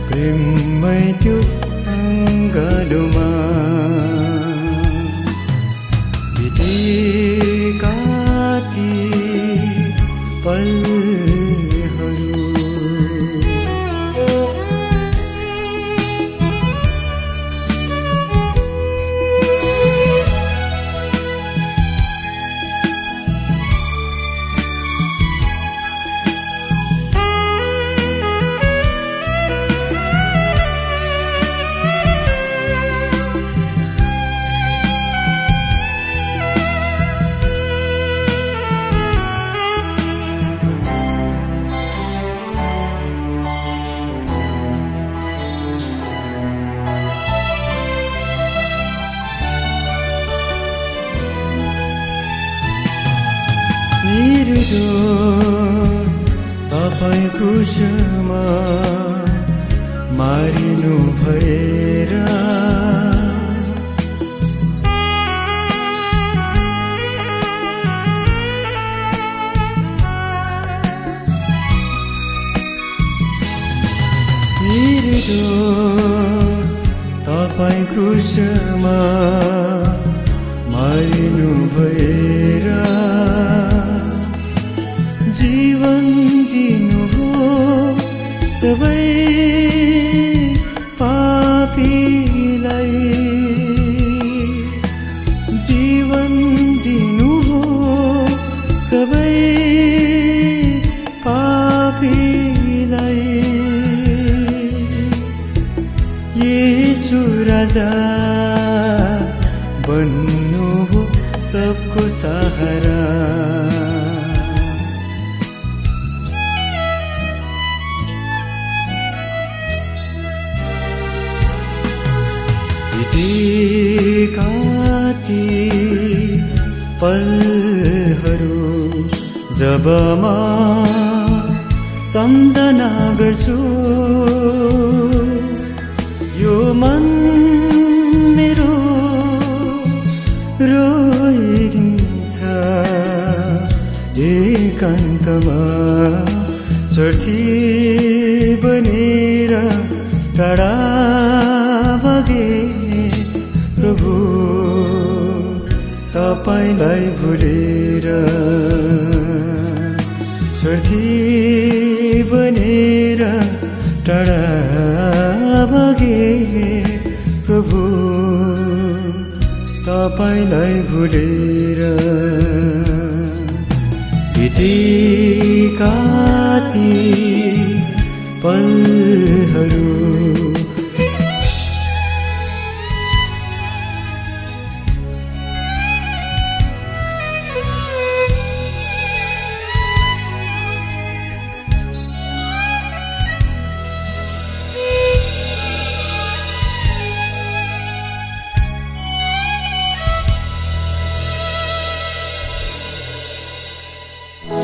S1: प्रेममै त्यो अङ्गालोमा क्रुसमा मारिनु भएर तपाईँ क्रुसमा मारिनु भएर जीवन दिनुभयो सबै पापीलाई जीवन दिनुभयो सबै पापीलाई येशू राजा बन्नु हो सबको सहारा बितेका ती पलहरू जब म सम्झना गर्छु यो मन मेरो रोइदिन्छ एकान्तमा चर्थी बनेर टाढा भागे प्रभु तपाईलाई भुलेर चर्थी बनेर टाढा भागे प्रभु तपाईलाई भुलेर बितेका ती पलहरू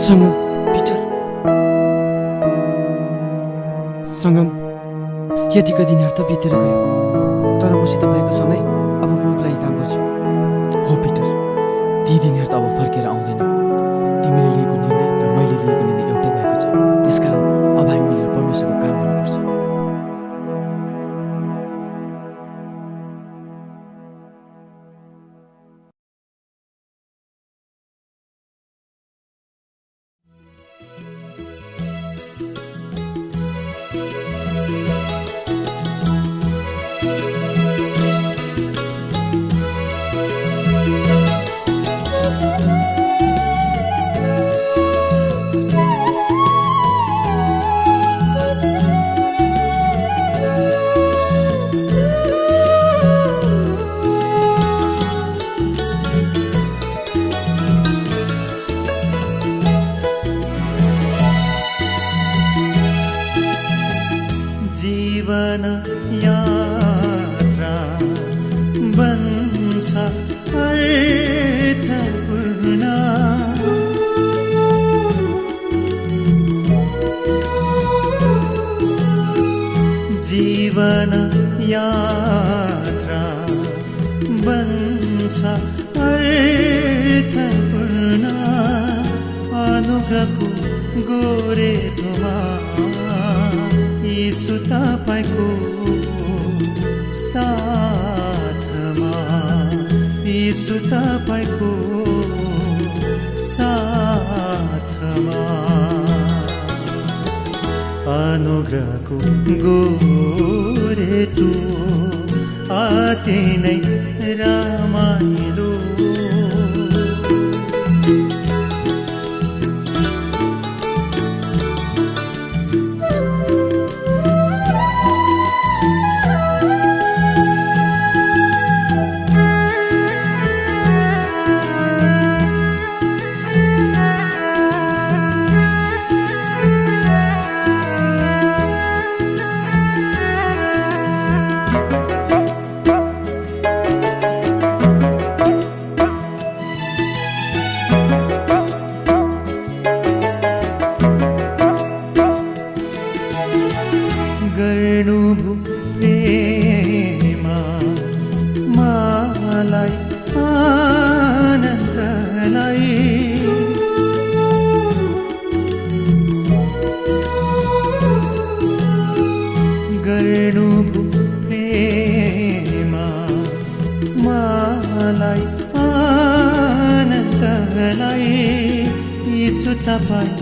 S5: सङ्गम पिटर सङ्गम यतिका दिनहरू त बितेर गयो तर मसित भएको समय अब प्रभुको लागि काम गर्छु हो पिटर ती दिनहरू त अब फर्केर आउँदैन तिमीले लिएको निर्णय र मैले लिएको निर्णय एउटै भएको छ त्यसकारण अब हामी मिलेर परमेश्वरको काम गर्नुपर्छ
S1: जीवन यात्रा बन्छ अर्थपूर्ण जीवन यात्रा बन्छ अर्थपूर्ण अनुग्रहको गोरेटोमा यीशु तपाईको साथमा यीशु तपाईको साथमा अनुग्रहको गोरेटो आते नै रमाइलो गर्नुभु प्रेम मलाई आनन्दलाई गर्नुभु प्रेम मलाई आनन्दलाई यीशु तपाईँ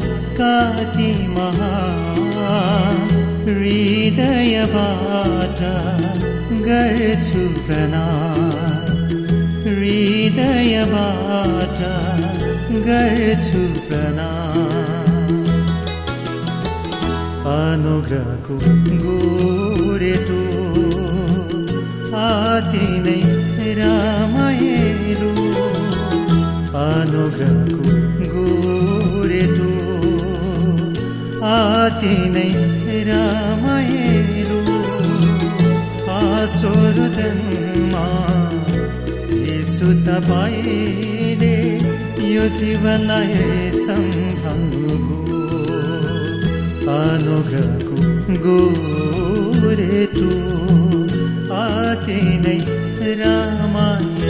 S1: कति महान हृदयबाट गर्छु प्रणाम हृदयबाट गर्छु प्रणाम अनुग्रहको गोरेटो आति नै रमाइलो अनुग्रहको गोरेटो आति नै रमाइलो आशोर्दनमा यीशु तपाईले यो जीवनलाई सम्हाल्नुभयो अनुग्रहको गोरेटो आति नै रमाइलो